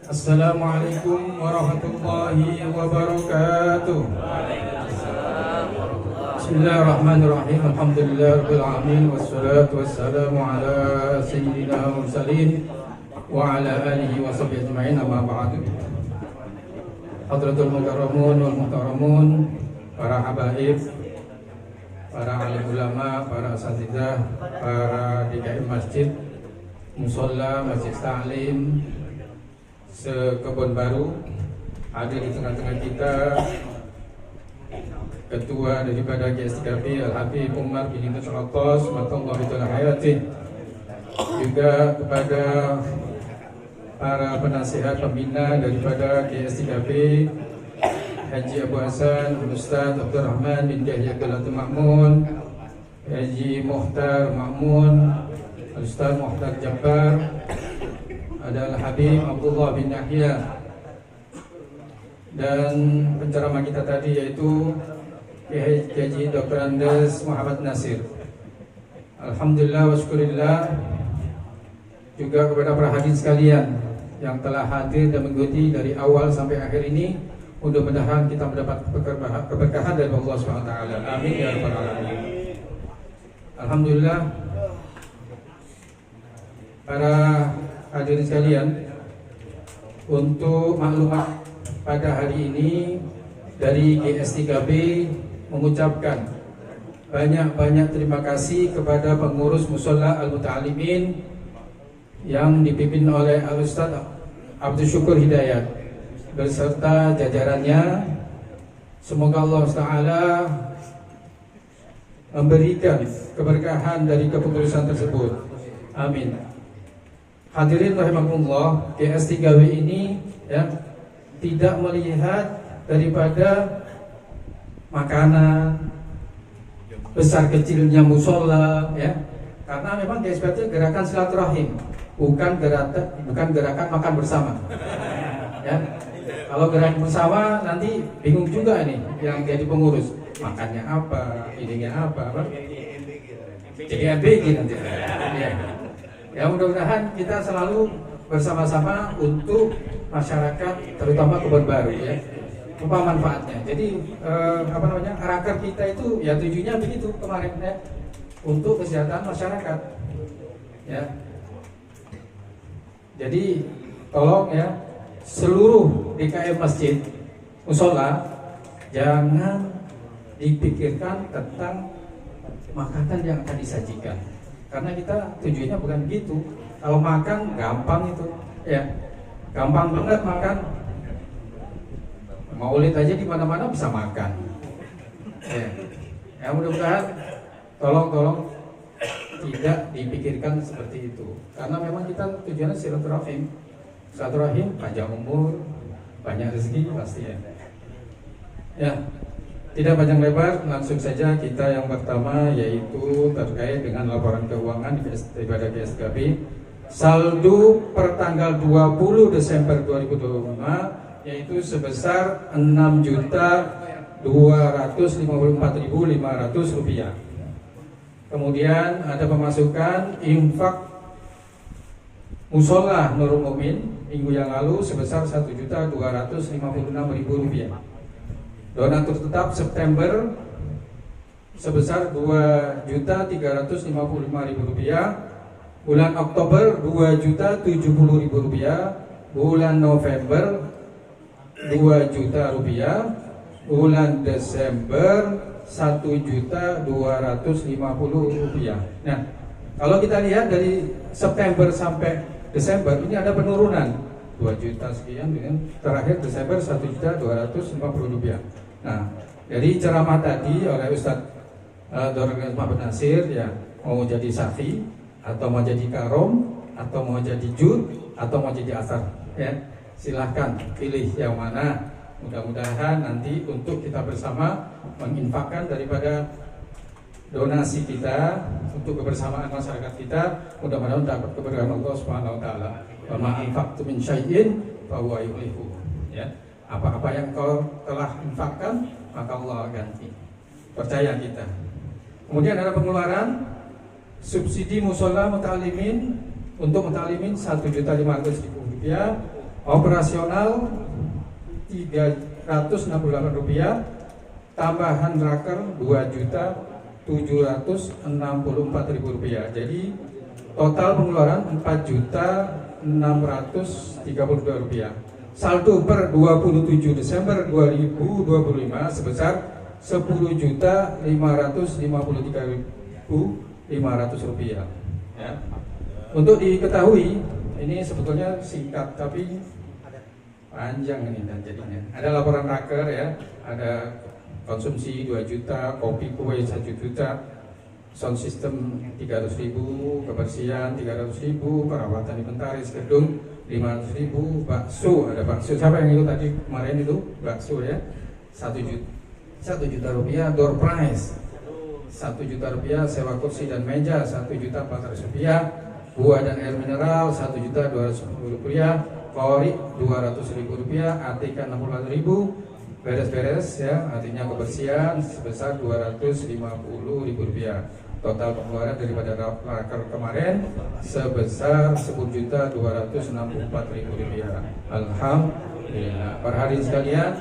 Assalamualaikum warahmatullahi wabarakatuh. Bismillahirrahmanirrahim. Alhamdulillahirabbil alamin wassalatu wassalamu ala sayyidina mursalin wa ala alihi wa sahbihi ajma'in, amma ba'du. Hadratul mukarramun wal muhtaramun, para habaib, para alim ulama, para asatidzah, para DKM masjid, musola, masjid ta'lim, sekebun baru, hadir di tengah-tengah kita Ketua daripada GS3B Al-Habib Umar bin Nusrat Al-Qas Matallah Bitulah Hayati, juga kepada para penasihat pembina daripada GS3B Haji Abu Hasan Ustaz Abdul Rahman bin Yahya Galatul Ma'mun, Haji Muhtar Ma'mun, Ustaz Muhtar Jabbar, ada Al-Habib Abdullah bin Yahya, dan penceramah kita tadi yaitu Haji Dr. Andes Muhammad Nasir. Alhamdulillah wa syukurillah juga kepada para hadirin sekalian yang telah hadir dan mengikuti dari awal sampai akhir ini. Mudah-mudahan kita mendapat keberkahan dari Allah SWT. Amin ya rabbal alamin. Alhamdulillah, para hadirin sekalian, untuk maklumat pada hari ini dari GS3B mengucapkan banyak-banyak terima kasih kepada pengurus Mushola Al-Muta'alimin yang dipimpin oleh Al-Ustaz Abdul Syukur Hidayat beserta jajarannya. Semoga Allah Ta'ala memberikan keberkahan dari kepengurusan tersebut. Amin. Hadirin rahimakumullah, GS3B ini ya tidak melihat daripada makanan, besar kecilnya musola, ya, karena memang GSP gerakan silaturahim, bukan gerakan makan bersama. Ya, kalau gerakan bersama nanti bingung juga nih yang jadi pengurus, makannya apa, ininya apa? Jadi MBG nanti. Ya. Ya, mudah-mudahan kita selalu bersama-sama untuk masyarakat, terutama kebun baru, ya. Apa manfaatnya? Jadi raker kita itu ya tujuannya begitu kemarin, ya, untuk kesehatan masyarakat, ya. Jadi tolong ya seluruh DKM masjid musola jangan dipikirkan tentang makanan yang akan disajikan, karena kita tujuannya bukan begitu. Kalau makan gampang itu, ya, gampang banget makan. Maulid aja di mana-mana bisa makan. Ya, mudah-mudahan tolong tidak dipikirkan seperti itu. Karena memang kita tujuannya silaturahim. Silaturahim panjang umur, banyak rezeki pasti, ya. Ya, tidak panjang lebar, langsung saja kita yang pertama yaitu terkait dengan laporan keuangan daripada GS3B. Saldo per tanggal 20 Desember 2025 yaitu sebesar Rp6.254.500. Kemudian ada pemasukan infak Musola Nurul Mukmin minggu yang lalu sebesar Rp1.256.000. Donatur tetap September sebesar Rp2.355.000. Bulan Oktober Rp2.070.000. Bulan November Rp2.000.000, bulan Desember Rp1.250.000. Nah, kalau kita lihat dari September sampai Desember ini ada penurunan 2 juta sekian, dengan terakhir Desember Rp1.250.000. Nah, dari ceramah tadi oleh Ustadz Dr. Muhammad Nasir, ya, mau jadi safi atau mau jadi karom atau mau jadi jud atau mau jadi asar, ya. Silahkan pilih yang mana. Mudah-mudahan nanti untuk kita bersama menginfakkan daripada donasi kita untuk kebersamaan masyarakat kita, mudah-mudahan dapat keberkahan Allah Subhanahu wa taala. Wa ma anfaqtum min syai'in fa huwa yukhlifu. Ya, apa-apa yang kau telah infakkan maka Allah ganti. Percaya kita. Kemudian ada pengeluaran subsidi musola muta'alimin untuk muta'alimin Rp1.500.000. Operasional Rp368, tambahan raker Rp2.764.000. Jadi total pengeluaran Rp4.632. Saldo per 27 Desember 2025 sebesar 10.553.500 rupiah. Ya. Untuk diketahui, ini sebetulnya singkat tapi panjang ini dan jadinya. Ada laporan raker ya, ada konsumsi 2 juta, kopi kue 1 juta, sound system 300.000, kebersihan 300.000, perawatan inventaris gedung 500.000, bakso, ada bakso. Siapa yang ikut tadi kemarin itu bakso ya, 1 juta rupiah. Door prize 1 juta rupiah, sewa kursi dan meja 1.400.000 rupiah, buah dan air mineral 1.210.000 rupiah, kalori 200.000 rupiah, ATK 60.000, beres-beres ya, artinya kebersihan sebesar 250.000 rupiah. Total pengeluaran daripada raker kemarin sebesar 10.264.000 rupiah. Alhamdulillah. Para hadirin sekalian,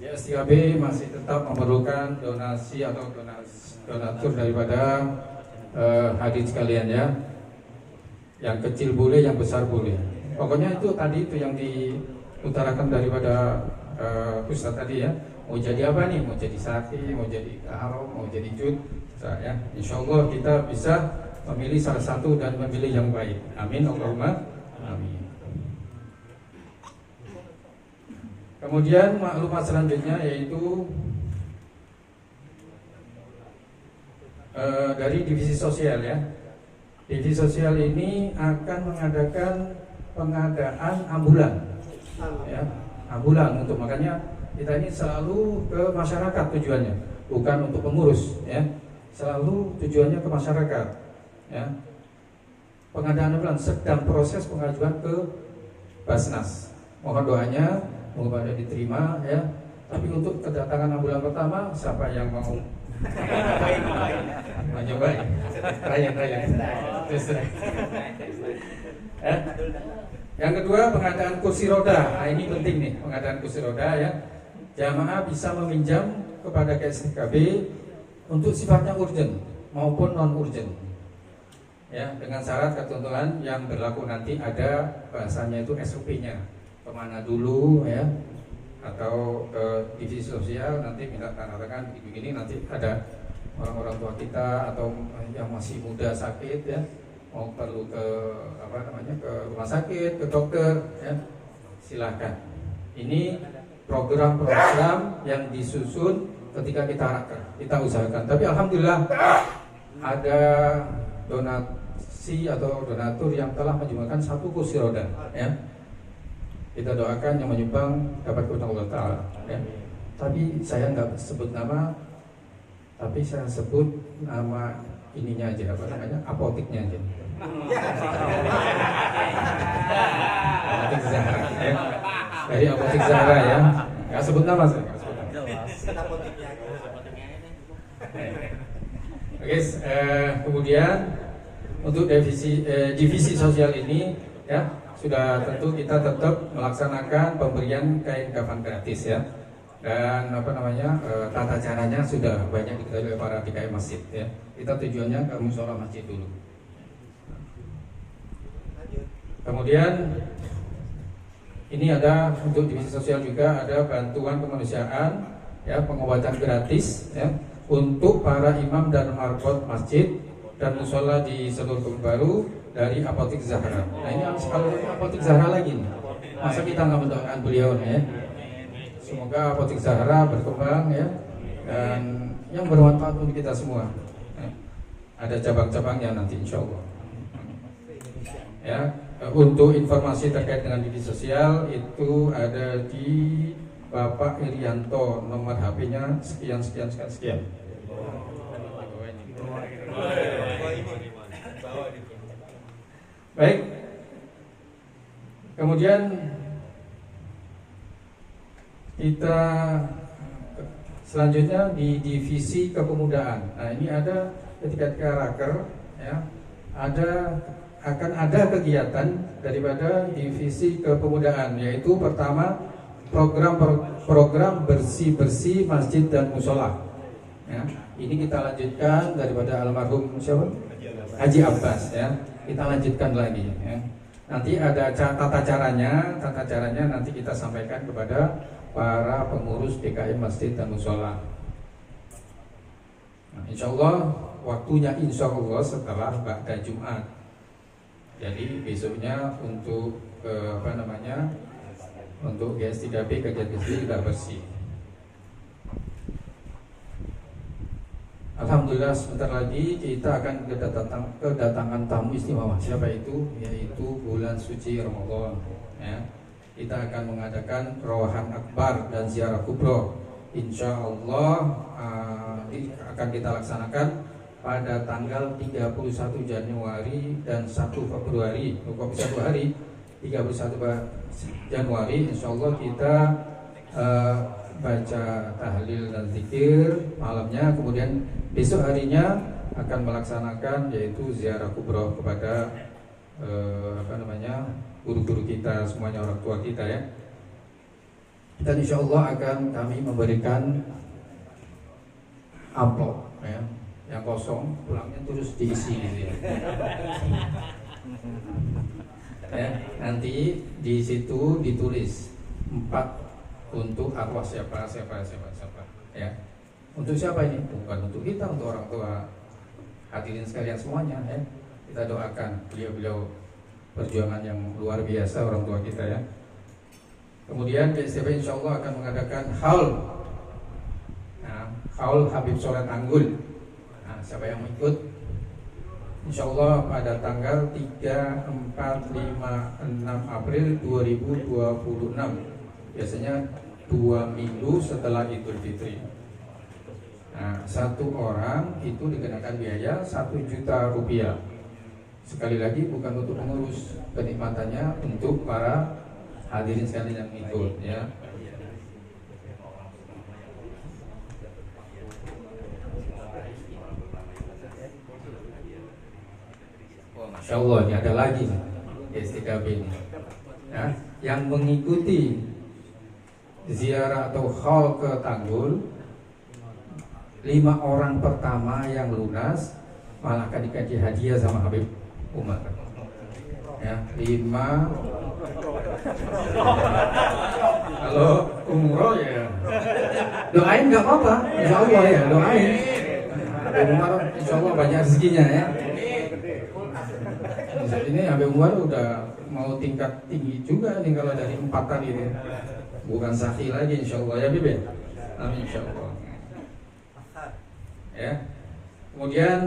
STKB masih tetap memerlukan donasi atau donatur daripada hadirin sekalian ya. Yang kecil boleh, yang besar boleh. Pokoknya itu tadi itu yang diutarakan daripada Ustaz tadi ya. Mau jadi apa nih? Mau jadi sakti, mau jadi haram, mau jadi jud, ya. Insya Allah kita bisa memilih salah satu dan memilih yang baik. Amin. Allahumma amin. Kemudian maklumat selanjutnya yaitu dari divisi sosial ya. Divisi sosial ini akan mengadakan pengadaan ambulan, ya, ambulan untuk makanya kita ini selalu ke masyarakat tujuannya, bukan untuk pengurus, ya, selalu tujuannya ke masyarakat, ya. Pengadaan ambulan sedang proses pengajuan ke Basnas. Mohon doanya, semoga diterima, ya. Tapi untuk kedatangan ambulan pertama, siapa yang mau? Mencoba, rayang. Yang kedua, pengadaan kursi roda. Nah, ini penting nih, pengadaan kursi roda ya. Jamaah bisa meminjam kepada KSTKB untuk sifatnya urgent maupun non urgent. Ya, dengan syarat ketentuan yang berlaku nanti ada bahasanya itu SOP-nya. Kemana dulu ya? Atau ke divisi sosial nanti minta tanda tangan begini, nanti ada orang-orang tua kita atau yang masih muda sakit ya, mau perlu ke ke rumah sakit, ke dokter ya, silakan. Ini program-program yang disusun ketika kita usahakan. Tapi alhamdulillah ada donasi atau donatur yang telah menyumbangkan 1 kursi roda ya. Kita doakan yang menyumbang dapat keberkahan Allah Ta'ala ya. Tapi saya nggak sebut nama, tapi saya sebut nama ininya aja, apotiknya aja. Apotik Zahra ya. Dari Apotik Zahra ya. Nggak sebut nama saya. Oke, kemudian untuk divisi sosial ini ya, sudah tentu kita tetap melaksanakan pemberian kain kafan gratis ya, dan tata caranya sudah banyak diketahui oleh para DKM masjid ya. Kita tujuannya ke mushola masjid dulu. Kemudian ini ada untuk divisi sosial juga ada bantuan kemanusiaan ya, pengobatan gratis ya untuk para imam dan marbot masjid dan mushola di seluruh Kebun Baru dari Apotik Zahra. Nah ini kalau Apotik Zahra lagi nih, masa kita nggak mendoakan beliau nih ya. Semoga Apotik Zahra berkembang ya, dan yang bermanfaat untuk kita semua ya. Ada cabang-cabangnya nanti insya Allah ya. Untuk informasi terkait dengan divisi sosial itu ada di Bapak Irianto, nomor HP-nya sekian. Baik, kemudian kita selanjutnya di divisi kepemudaan. Nah ini ada ketika raker ya, akan ada kegiatan daripada divisi kepemudaan, yaitu pertama program bersih masjid dan musola. Ya, ini kita lanjutkan daripada almarhum siapa? Haji Abbas ya. Kita lanjutkan lagi ya. Nanti ada tata caranya nanti kita sampaikan kepada para pengurus DKM Masjid dan Mushola. Nah, insya Allah waktunya insya Allah setelah Ba'da Jumat. Jadi besoknya untuk untuk GS3B kajian kecil sudah bersih. Alhamdulillah sebentar lagi kita akan kedatangan tamu istimewa. Siapa itu? Yaitu bulan suci Ramadan. Ya. Kita akan mengadakan Rawahan Akbar dan Ziarah Kubro. Insya Allah akan kita laksanakan pada tanggal 31 Januari dan 1 Februari. Kok bisa 2 hari? 31 Januari Insya Allah kita baca tahlil dan zikir malamnya, kemudian besok harinya akan melaksanakan yaitu ziarah kubroh kepada guru-guru kita semuanya, orang tua kita ya. Dan insya Allah akan kami memberikan amplop ya, yang kosong pulangnya terus diisi gitu ya. Ya, nanti di situ ditulis 4 untuk arwah siapa ya. Untuk siapa ini? Bukan untuk kita, untuk orang tua. Hadirin sekalian semuanya ya. Kita doakan beliau-beliau perjuangan yang luar biasa orang tua kita ya. Kemudian GSTB insya Allah akan mengadakan haul Habib Soleh Tanggul. Nah, siapa yang ikut? Insya Allah pada tanggal 3, 4, 5, 6 April 2026. Biasanya 2 minggu setelah Idul Fitri. Nah, 1 orang itu dikenakan biaya 1 juta rupiah. Sekali lagi bukan untuk pengurus, kenikmatannya untuk para hadirin sekalian yang ikut ya. Masya Allah, ini ada lagi GS3B ini ya, yang mengikuti ziarah atau haul ke Tanggul. 5 orang pertama yang lunas malah akan dikasih hadiah sama Habib Umar ya. 5 kalau umroh ya doain nggak apa-apa, insya Allah ya, doain Habib Umar insya Allah banyak rezekinya ya. Saat ini Habib Umar udah mau tingkat tinggi juga nih kalau dari 4 tadi ini. Bukan sakhi lagi insya Allah ya Bibi. Amin insya Allah. Ya. Kemudian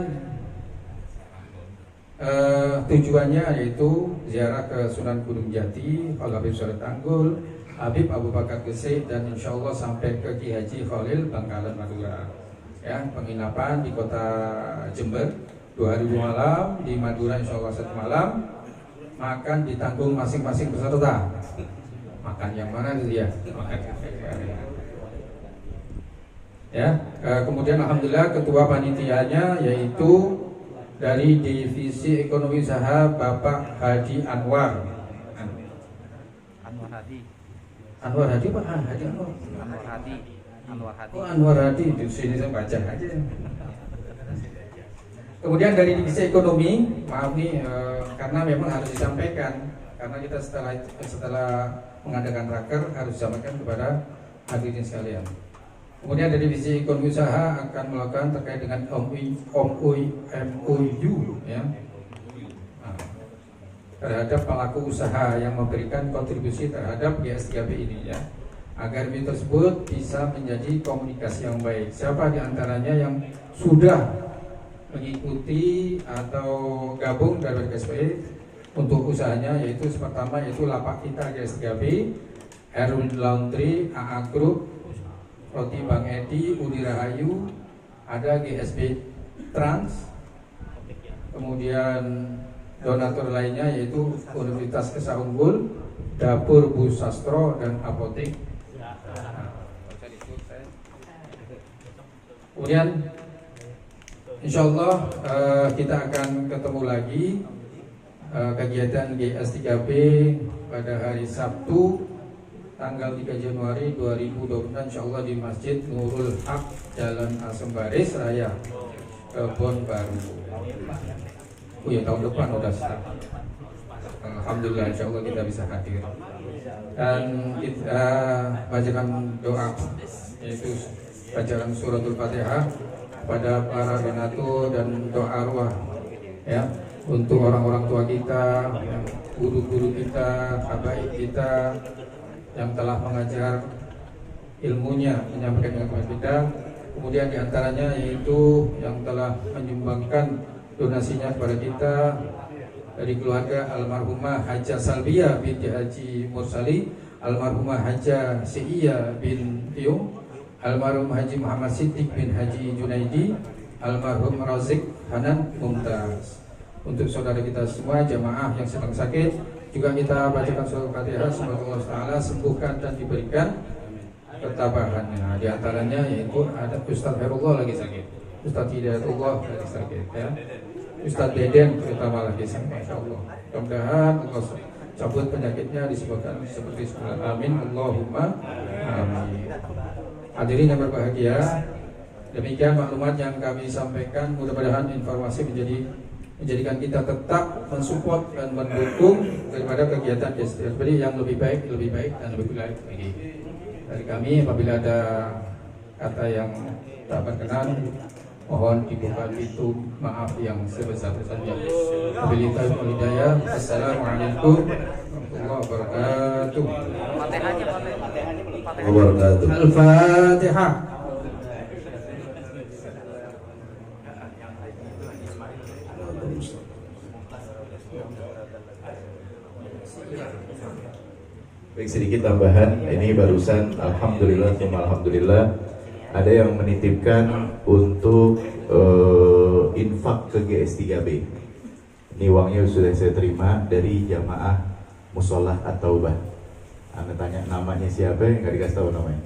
tujuannya yaitu ziarah ke Sunan Gunung Jati, Al Habib Soleh Tanggul, Habib Abu Bakar Gresik, dan insya Allah sampai ke Ki Haji Khalil Bangkalan Madura. Ya, penginapan di kota Jember 2 hari 2 malam, di Madura insya Allah 1 malam. Makan ditanggung masing-masing peserta. Makan yang mana itu ya? Ya, kemudian alhamdulillah ketua panitianya yaitu dari divisi ekonomi usaha Bapak Hadi Anwar. Anwar Hadi Pak Hadi Anwar. Oh, Anwar Hadi di sini saya baca aja. Kemudian dari divisi ekonomi, maaf nih karena memang harus disampaikan karena kita setelah mengadakan raker harus disampaikan kepada hadirin sekalian. Kemudian dari divisi ekonomi usaha akan melakukan terkait dengan MOU ya, terhadap pelaku usaha yang memberikan kontribusi terhadap GS3B ini ya, agar MOU tersebut bisa menjadi komunikasi yang baik. Siapa di antaranya yang sudah mengikuti atau gabung dari GSP untuk usahanya, yaitu pertama yaitu Lapak Kita GS3B, Erwin Laundry, AA Group, Roti Bang Edi, Udi Rahayu, ada GSB Trans, kemudian donatur lainnya yaitu Universitas Esa Unggul, Dapur Bu Sastro, dan Apotek. Kemudian insya Allah kita akan ketemu lagi kegiatan GS3B pada hari Sabtu tanggal 3 Januari 2020 insya Allah di Masjid Nurul Haq, Jalan Asem Baris Raya, Kebon Baru. Oh ya, tahun depan udah start. Alhamdulillah, insya Allah kita bisa hadir. Dan kita bacakan doa, yaitu bacaan suratul Fatihah pada para donatur dan doa arwah, ya, untuk orang-orang tua kita, guru-guru kita, habaib kita yang telah mengajar ilmunya, menyampaikan ilmu kita. Kemudian diantaranya yaitu yang telah menyumbangkan donasinya kepada kita dari keluarga almarhumah Hajah Salbia binti Haji Mursali, almarhumah Hajah Seiya bin Tiung, almarhum Haji Muhammad Siddiq bin Haji Junaidi, almarhum Razik Hanan Mumtaz. Untuk saudara kita semua jamaah yang sedang sakit juga kita bacakan surah Fatihah, semoga Allah Taala sembuhkan dan diberikan ketabahan. Nah, di antaranya yaitu ada Ustaz Herullah lagi sakit, Ustaz Hidayatullah lagi sakit, ya, Ustaz Deden terutama lagi sakit. Masya Allah, mudah-mudahan Allah cabut penyakitnya, disebabkan seperti semula. Amin, Allahumma amin. Hadirin yang berbahagia, demikian maklumat yang kami sampaikan. Mudah-mudahan informasi menjadikan kita tetap mensupport dan mendukung daripada kegiatan seperti yang lebih baik dan lebih baik lagi. Dari kami, apabila ada kata yang tak berkenan, mohon dibuka pintu maaf yang sebesar-besarnya. Wabillahi taufiq wal hidayah. Assalamualaikum warahmatullahi wabarakatuh. Al-Fatihah. Baik, sedikit tambahan. Ini barusan alhamdulillah ada yang menitipkan untuk infak ke GS3B. Ini uangnya sudah saya terima dari jamaah Musolah At-Taubah. Anda tanya namanya siapa, nggak dikasih tahu namanya.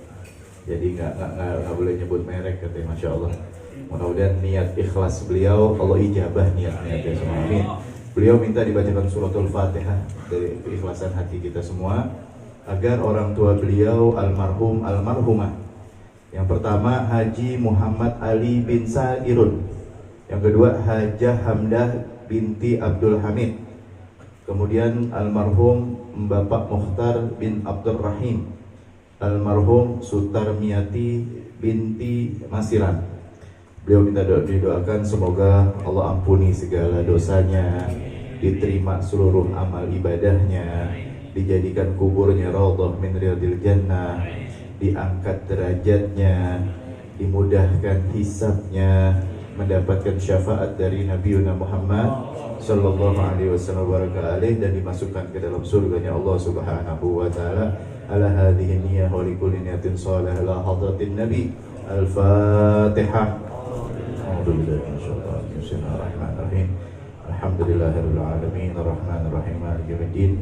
Jadi nggak boleh nyebut merek, katanya. Masya Allah. Mudah-mudahan niat ikhlas beliau Allah ijabah niatnya semua. Amin. Beliau minta dibacakan suratul Fatihah dari keikhlasan hati kita semua, agar orang tua beliau almarhum almarhumah. Yang pertama Haji Muhammad Ali bin Sa'irun, yang kedua Hajah Hamdah binti Abdul Hamid, kemudian almarhum Bapak Mukhtar bin Abdul Rahim, almarhum Sutarmiati binti Masiran. Beliau minta didoakan semoga Allah ampuni segala dosanya, diterima seluruh amal ibadahnya, dijadikan kuburnya raudhah min riyadil jannah, diangkat derajatnya, dimudahkan hisabnya, mendapatkan syafaat dari Nabi Muhammad sallallahu alaihi wasallam dan dimasukkan ke dalam surganya Allah Subhanahu wa taala. Ala hadhihi niyyah wa likulli niyatin shalihah la hadratin nabi. Al-Fatihah. Bismillahirrahmanirrahim. Alhamdulillahirabbil alamin arrahmanir rahim maliki yaumiddin.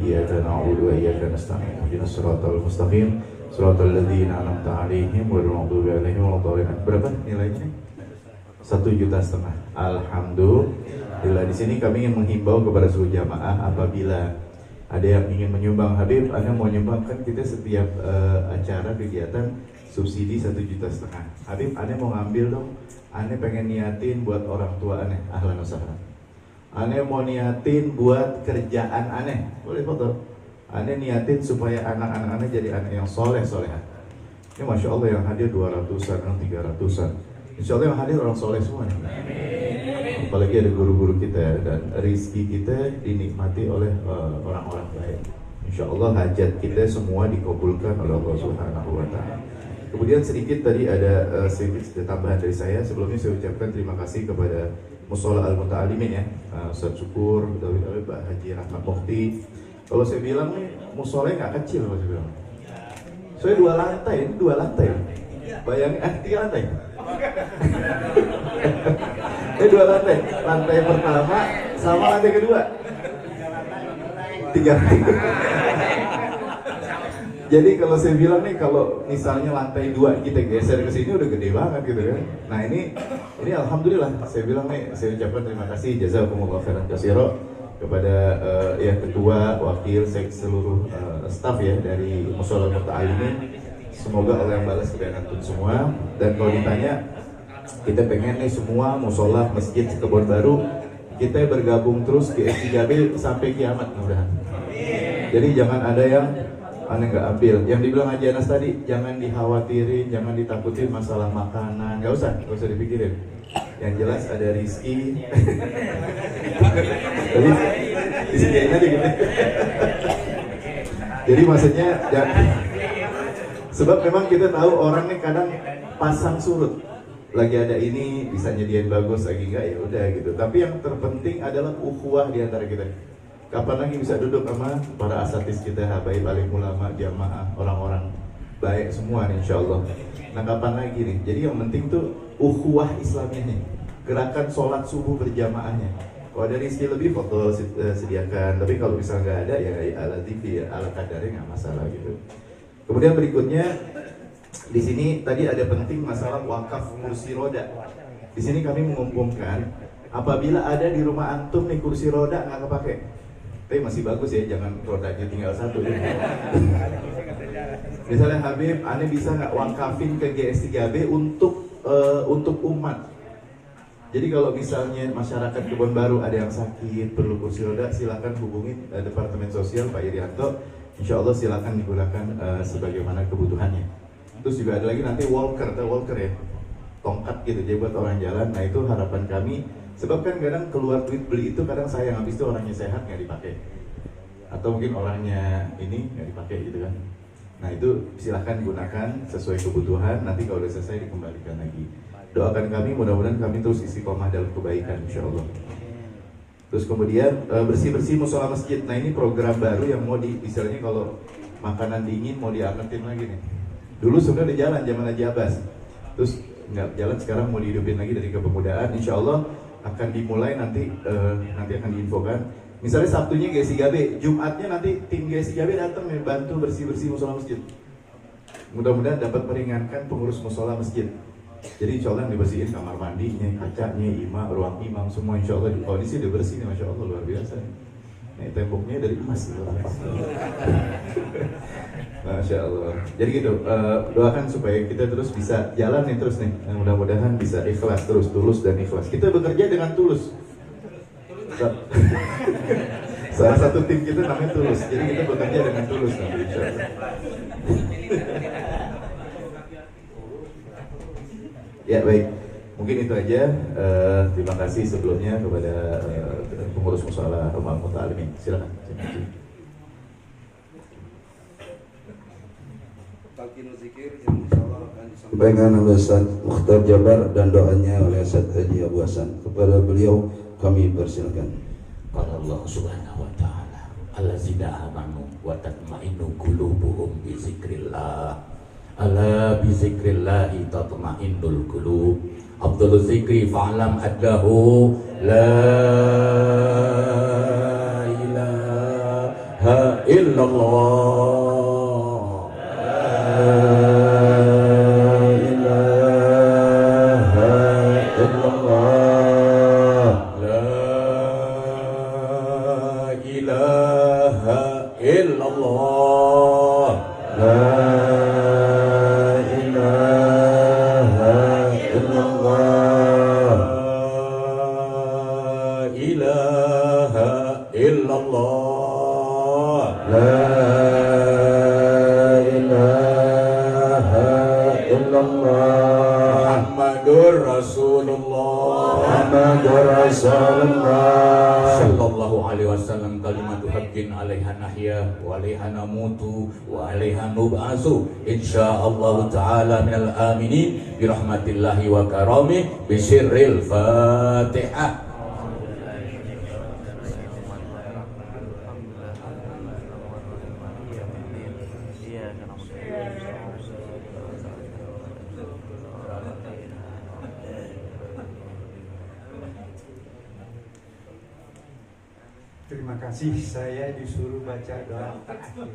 Iyyaka na'budu wa iyyaka nasta'in. Ihdinas siratal mustaqim. Siratal ladzina an'amta 'alaihim ghairil maghdubi 'alaihim waladdallin. Berapa nilainya? 1,5 juta. Alhamdulillah. Di sini kami ingin menghimbau kepada seluruh jamaah, apabila ada yang ingin menyumbang, Habib, Anda mau nyumbang, kan kita setiap acara kegiatan subsidi 1,5 juta. Habib, Anda mau ngambil dong. Anda pengen niatin buat orang tua Anda, ahlan wa sahlan. Anda mau niatin buat kerjaan Anda, boleh foto. Anda niatin supaya anak-anak Anda jadi anak yang soleh-soleha. Ini Masya Allah yang hadir 200-an, 300-an. Insya Allah yang hadir orang soleh semua nih. Apalagi ada guru-guru kita, dan rizki kita dinikmati oleh orang-orang baik. Insya Allah hajat kita semua dikabulkan oleh Allah Subhanahu wa ta'ala. Kemudian sedikit tadi ada sedikit tambahan dari saya. Sebelumnya saya ucapkan terima kasih kepada Mushola Al-Muta'alimin, ya, Ustaz Syukur, Pak Haji Rahmat Mufti. Kalau saya bilang nih, musolanya nggak kecil, kalau saya bilang. Soalnya 2 lantai, ini 2 lantai. Bayangin, 3 lantai. Ini 2 lantai. Lantai pertama sama lantai kedua. 3 lantai. Jadi kalau saya bilang nih, kalau misalnya lantai 2 kita geser ke sini udah gede banget gitu kan. Nah ini alhamdulillah, saya bilang nih, saya ucapkan terima kasih jazakumullah khairan katsira kepada ya ketua, wakil, seluruh staf ya dari Mushola Muta'alimin. Semoga Allah yang balas kebaikan antum semua. Dan kalau ditanya, kita pengen nih semua musola masjid Kebon Baru kita bergabung terus GS3B sampai kiamat mudah-mudahan. Jadi jangan ada yang aneh nggak ambil. Yang dibilang Haji Anas tadi, jangan dikhawatirin, jangan ditakutin masalah makanan, nggak usah dipikirin. Yang jelas ada rizki. Jadi disediain aja gitu. Jadi maksudnya ya, sebab memang kita tahu orang nih kadang pasang surut. Lagi ada ini bisa nyediain bagus, lagi enggak ya udah gitu. Tapi yang terpenting adalah ukhuwah di antara kita. Kapan lagi bisa duduk sama para asatis kita, habaib, alim ulama, jamaah, orang-orang baik semua nih insyaallah. Nah kapan lagi nih? Jadi yang penting tuh ukhuwah Islamiyahnya, gerakan sholat subuh berjamaahnya. Kalau ada rezeki lebih foto sediakan, tapi kalau misalnya nggak ada ya ala TV, ya, ala kadarnya nggak masalah gitu. Kemudian berikutnya di sini tadi ada penting masalah wakaf kursi roda. Di sini kami mengumumkan apabila ada di rumah antum nih kursi roda nggak kepake, tapi masih bagus ya, jangan rodanya tinggal satu. Ya. Misalnya Habib, aneh bisa nggak wakafin ke GS3B untuk umat. Jadi kalau misalnya masyarakat Kebon Baru ada yang sakit perlu kursi roda, silakan hubungi Departemen Sosial Pak Irianto. Insya Allah silakan digunakan sebagaimana kebutuhannya. Terus juga ada lagi nanti walker ya, tongkat gitu jadi buat orang jalan. Nah itu harapan kami. Sebab kan kadang keluar duit beli itu kadang sayang, habis itu orangnya sehat nggak dipakai, atau mungkin orangnya ini nggak dipakai gitu kan. Nah itu silahkan digunakan sesuai kebutuhan. Nanti kalau udah selesai dikembalikan lagi. Doakan kami, mudah-mudahan kami terus istiqomah dalam kebaikan insya Allah. Terus kemudian bersih-bersih musola masjid. Nah ini program baru yang mau misalnya kalau makanan dingin mau diangetin lagi nih. Dulu sebenarnya udah jalan zaman Haji Abbas, terus nggak jalan, sekarang mau dihidupin lagi dari kepemudaan. Insya Allah akan dimulai nanti akan diinfokan. Misalnya Sabtunya GS3B, Jumatnya nanti tim GS3B datang nih bantu bersih-bersih musola masjid. Mudah-mudahan dapat meringankan pengurus musola masjid. Jadi insya Allah yang dibersihin kamar mandinya, kacanya, ruang imam semua insya Allah. Kalau di sini udah bersih nih, masya Allah luar biasa. Nih temboknya dari emas gitu. Masya Allah. Jadi gitu, doakan supaya kita terus bisa jalan nih terus nih. Mudah-mudahan bisa ikhlas terus, tulus dan ikhlas. Kita bekerja dengan tulus. Salah satu tim kita namanya tulus. Jadi kita bekerja dengan tulus nanti insya Allah. Ya baik, mungkin itu aja. Terima kasih sebelumnya kepada pengurus musola Rumah Muta'alimin. Silakan. Sampaikan oleh Ustaz Mukhtar Jabar dan doanya oleh Ustaz Haji Abu Hasan. Kepada beliau kami persilakan. Qala Allah Subhanahu wa taala, allazina amanu wa tatma'innu qulubuhum bi dzikrillah. Ala bi dzikrillahi tatma'innul qulub. Abdul zikri fa'lam addahu la ilaha illallah. Sallallahu alaihi wasallam kalimatu haqqin 'alaiha nahya wa 'alaiha namutu wa 'alaiha nub'asu insyaallah taala minal aminin bi rahmatillahi wa karamih bi sirril Fatihah. Terima kasih, saya disuruh baca doa terakhir.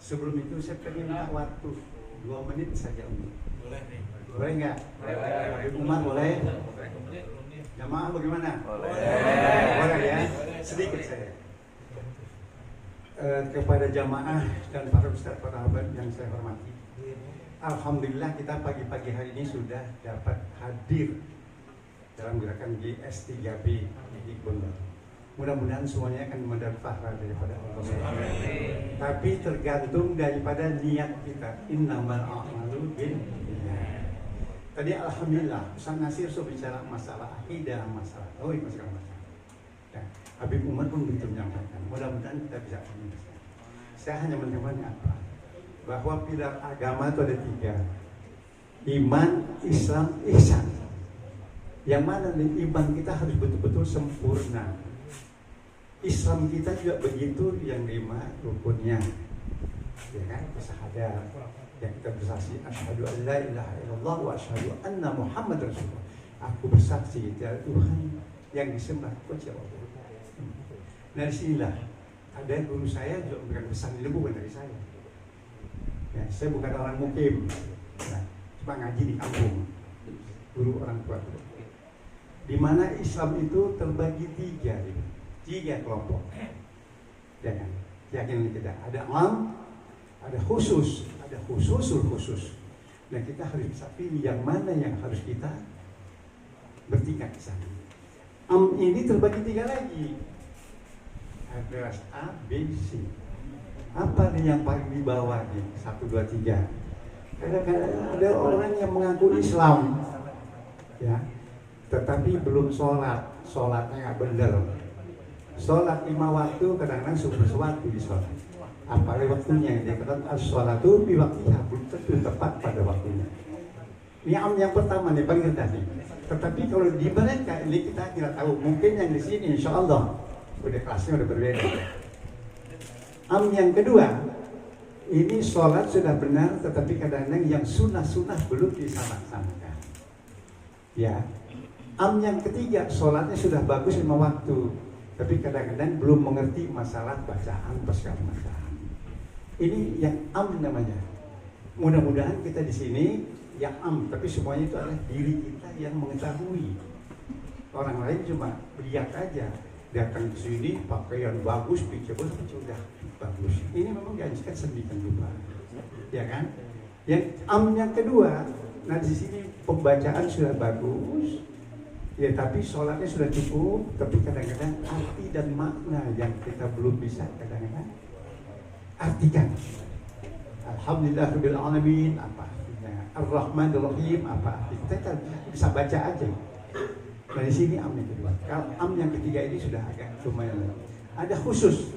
Sebelum itu saya pengen minta waktu 2 menit saja, Umar. Boleh nggak? Umar boleh? Jamaah bagaimana? Boleh ya? Sedikit saya. Kepada jamaah dan para ustaz, para sahabat yang saya hormati, alhamdulillah kita pagi-pagi hari ini sudah dapat hadir dalam gerakan GS3B di Kebun. Mudah-mudahan semuanya akan mendapat pahala daripada Allah SWT. Tapi tergantung daripada niat kita. Innamal a'malu binniyat. Tadi alhamdulillah Ustaz Nasir sudah bicara masalah akidah, masalah tauhid, masalah. Nah, Habib Umar pun begitu menyampaikan. Mudah-mudahan kita bisa menyelesaikan. Saya hanya menekankan apa? Bahwa pilar agama itu ada 3. Iman, Islam, ihsan. Yang mana nih iman kita harus betul-betul sempurna. Islam kita juga begitu, yang 5 rukunnya. Ya kan? Syahadat. Yang kita bersaksi asyhadu an la ilaha illallah wa asyhadu anna Muhammad Rasulullah. Aku bersaksi tiada Tuhan yang disembah kecuali Allah. Nah, disinilah ada guru saya juga memberikan pesan ilmu bukan dari saya. Ya, saya bukan orang mukim. Nah, cuma ngaji di kampung. Guru orang tua. Di mana Islam itu terbagi 3 kelompok. Ya kan? Yakin tidak? Ada am, ada khusus, ada khususul khusus. Nah, kita harus bisa pilih yang mana yang harus kita bertingkat di sana. Am ini terbagi 3 lagi. Ada A, B, C. Apa nih yang paling di bawah nih? 1, 2, 3. Kadang-kadang ada orang yang mengaku Islam, ya, tetapi belum sholatnya nggak benar. Sholat 5 waktu kadang-kadang suatu di sholat. Apalagi waktunya, dia katakan as-sholatu bi waktiha, belum tentu tepat pada waktunya. Ini am yang pertama nih, paling rendah nih. Tetapi kalau di mereka ini kita tidak tahu. Mungkin yang di sini insya Allah udah kelasnya udah berbeda. Am yang kedua, ini sholat sudah benar, tetapi kadang-kadang yang sunnah-sunnah belum dilaksanakan. Ya. Am yang ketiga, sholatnya sudah bagus 5 waktu, tapi kadang-kadang belum mengerti masalah bacaan segala macam. Ini yang am namanya. Mudah-mudahan kita di sini yang am, tapi semuanya itu adalah diri kita yang mengetahui. Orang lain cuma lihat aja. Datang ke sini pakaian bagus, pikir sudah bagus. Ini memang dianjurkan sedemikian rupa, ya kan? Yang am yang kedua, nah di sini pembacaan sudah bagus, ya tapi sholatnya sudah cukup, tapi kadang-kadang arti dan makna yang kita belum bisa kadang-kadang artikan. Alhamdulillahirabbil alamin apa artinya? Ar-Rahmanir Rahim apa artinya? Kita bisa baca aja. Nah di sini am yang kedua. Kalau am yang ketiga ini sudah agak lumayan. Ada khusus.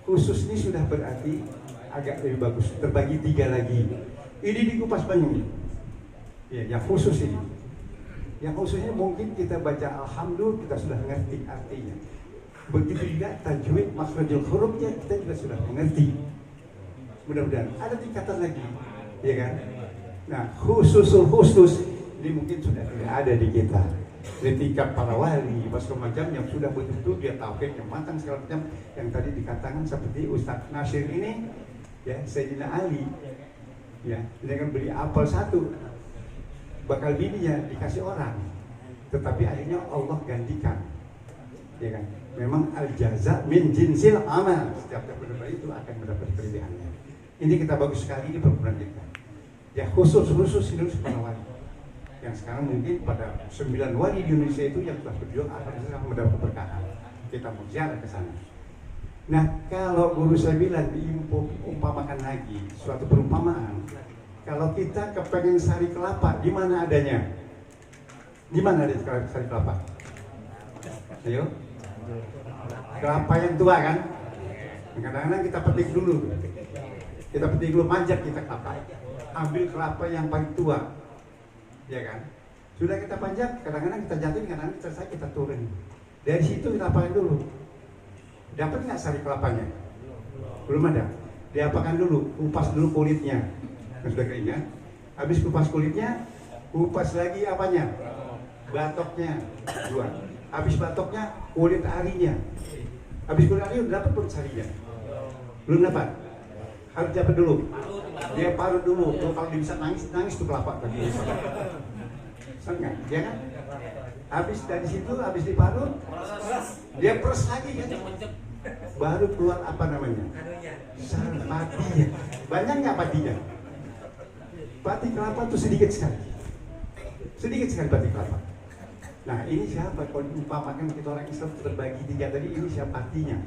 Khusus ini sudah berarti agak lebih bagus. Terbagi 3 lagi. Ini dikupas banyak. Ya, yang khusus ini. Yang khususnya mungkin kita baca alhamdulillah kita sudah mengerti artinya. Begitu juga tajwid makhrajul hurufnya kita juga sudah mengerti. Mudah-mudahan ada tingkatan lagi, ya kan? Nah khususul khusus ini mungkin sudah tidak ada di kita. Di tingkat para wali, macam yang sudah betul-betul dia tauhid yang matang segala macam yang tadi dikatakan seperti Ustaz Nasir ini, ya Sayyidina Ali, ya dengan beli apel 1, bakal bininya dikasih orang, tetapi akhirnya Allah gantikan, ya kan? Memang al-jaza min jinsil amal, setiap benar itu akan mendapat kelebihannya. Ini kita bagus sekali di perkumpulan kita. Ya khusus ini para wali. Yang sekarang mungkin pada 9 wali di Indonesia itu yang telah berjuang akan mendapat keberkahan. Kita mau ziarah ke sana. Nah, kalau guru saya bilang diumpamakan lagi suatu perumpamaan, kalau kita kepengen sari kelapa, di mana adanya? Di mana ada sari kelapa? Ayo. Kelapa yang tua kan? Kadang-kadang kita petik dulu. Kita petik dulu, manjat kita kelapa. Ambil kelapa yang paling tua. Ya kan? Sudah kita panjat, kadang-kadang kita jatuhin, kadang-kadang kita turun. Dari situ kita apakan dulu. Dapat nggak sari kelapanya? Belum ada. Diapakan dulu, kupas dulu kulitnya. Nah, sudah kering. Habis kupas kulitnya, kupas lagi apanya? Batoknya. 2. Habis batoknya, kulit arinya. Habis kulit ari udah dapat belum sarinya? Belum dapat. Harus dapat dulu. Dia parut dulu. Kalau dia bisa nangis tuh kelapa tadi. Senang, ya kan? Habis dari situ, habis diparut, dia peres lagi kan? Baru keluar apa namanya? Patinya. Banyak nggak patinya? Pati kelapa tuh sedikit sekali. Sedikit sekali pati kelapa. Nah ini siapa? Kalau umpamakan kita orang Islam terbagi 3 tadi, ini siapa partinya?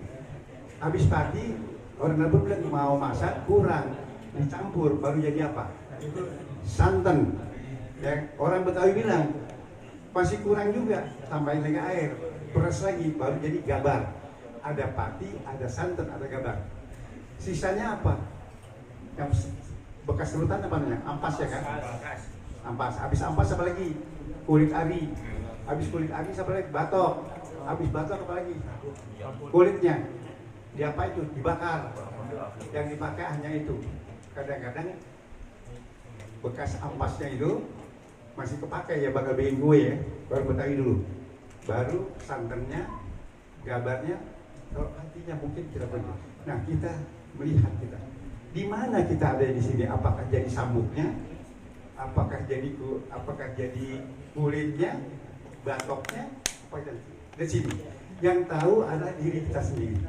Habis parti orang Arab bilang mau masak kurang, dicampur baru jadi apa? Santan. Ya, orang Betawi bilang masih kurang juga, tambahin lagi air, beras lagi, baru jadi gabar. Ada pati, ada santan, ada gabar. Sisanya apa? Yang bekas serutan apa namanya? Ampas ya kan? Ampas. Habis ampas apa lagi? Kulit ari. Habis kulit ari apa lagi? Batok. Habis batok apa lagi? Kulitnya. Diapa itu? Dibakar. Yang dipakai hanya itu. Kadang-kadang bekas ampasnya itu masih kepakai ya, bakal bikin kue ya. Baru Betawi dulu. Baru santannya, gabarnya, kalau hatinya mungkin tidak perlu. Nah kita melihat kita di mana kita ada di sini, apakah jadi sambuknya, apakah jadi kulitnya, batoknya, apa di sini. Yang tahu adalah diri kita sendiri.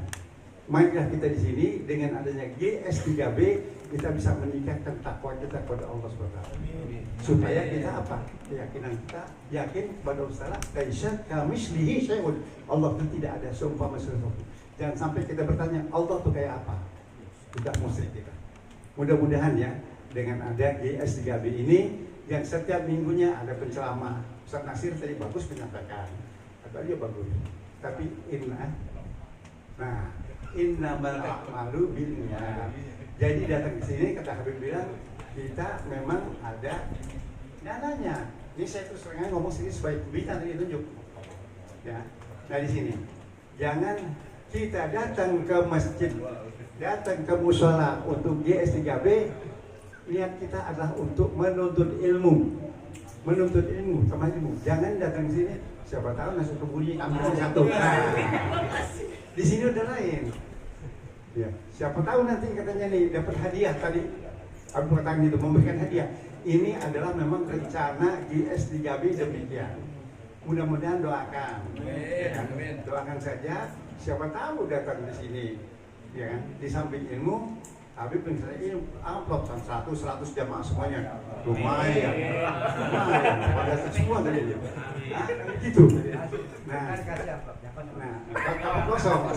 Marilah kita di sini dengan adanya GS3B kita bisa meningkatkan takwa kita kepada Allah SWT. Supaya kita apa? Keyakinan kita yakin kepada Allah. Laisa kamitslihi syai'un. Allah itu tidak ada seumpama sesuatu. Jangan sampai kita bertanya Allah itu kayak apa? Tidak musyrik kita. Mudah-mudahan ya dengan ada GS3B ini yang setiap minggunya ada penceramah. Ustaz Nasir tadi bagus menyampaikan. Kata dia bagus. Tapi innamal a'malu binniyat. Jadi datang ke sini kata Habib bilang kita memang ada dananya. Ini saya terus terang ngomong sini sebaik bintang tadi tunjuk. Ya. Nah di sini jangan kita datang ke masjid, datang ke mushola untuk GS3B, niat kita adalah untuk menuntut ilmu, sama ilmu. Jangan datang ke sini, siapa tahu nasi kebuli kambing satu. Nah, di sini udah lain. Ya, siapa tahu nanti katanya nih dapat hadiah tadi. Aku katakan itu memberikan hadiah. Ini adalah memang rencana GS3B demikian. Mudah-mudahan doakan, ya, doakan saja. Siapa tahu datang di sini, ya kan? Di samping ilmu, Habib misalnya ini amplop 100 jamaah semuanya, lumayan, pada semua tadi dia. Nah, gitu. Nah, kosong.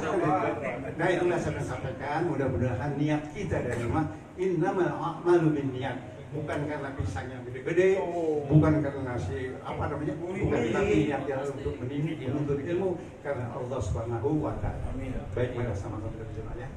Nah itulah saya sampaikan. Mudah-mudahan niat kita dari rumah innamal a'malu binniyat. Bukan karena pisangnya gede-gede, bukan karena nasi apa namanya, bukan, tapi niatnya untuk mendidik, untuk ilmu karena Allah Subhanahu wa Ta'ala. Baik, mari sama-sama kita berdoa ya.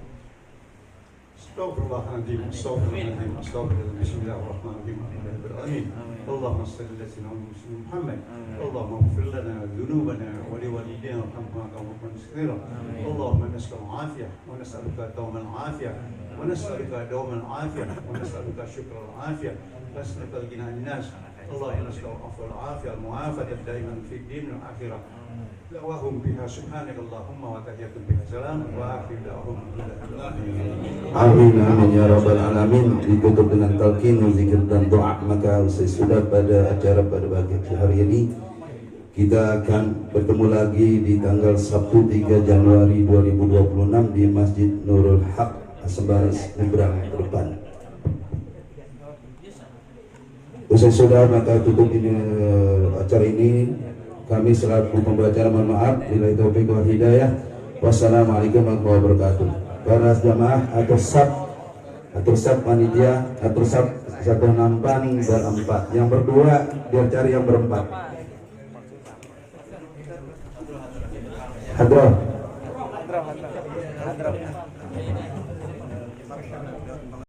Astagfirullahaladzim, astagfirullahaladzim, astagfirullahaladzim, bismillahirrahmanirrahim, alhamdulillahirrahmanirrahim. Allahumma salli ala sayyidina Muhammad, Allahumma ighfir lana dhunubana wa liwalidayna warhamhuma kama rabbayana shaghira. Allahumma nas'aluka al-afiyah wa nas'aluka dawmal afiyah wa nas'aluka dawmal afiyah wa nas'aluka syukral afiyah wa nas'aluka al-ghina 'anil nas. Allahumma nas'aluka al-afwa wal afiyah al-mu'afiyah daiman fid din wal akhirah. Lawahum biha subhanakallahumma wa tahiyatum biha salam wa akhiru da'wahum Amin amin ya rabbal alamin. Ditutup dengan talqin, zikir dan doa. Maka sesudah pada acara pada pagi hari ini kita akan bertemu lagi di tanggal Sabtu 3 Januari 2026 di Masjid Nurul Haq Sembaras Nyebrang depan. Usai sudah maka tutup ini acara ini. Kami selaku pembaca mohon maaf. Billahi taufiq wal hidayah. Wassalamualaikum warahmatullahi wabarakatuh. Para jamaah atur sab panitia, atur sab satu nampan berempat. Yang berdua biar cari yang berempat. Hadroh.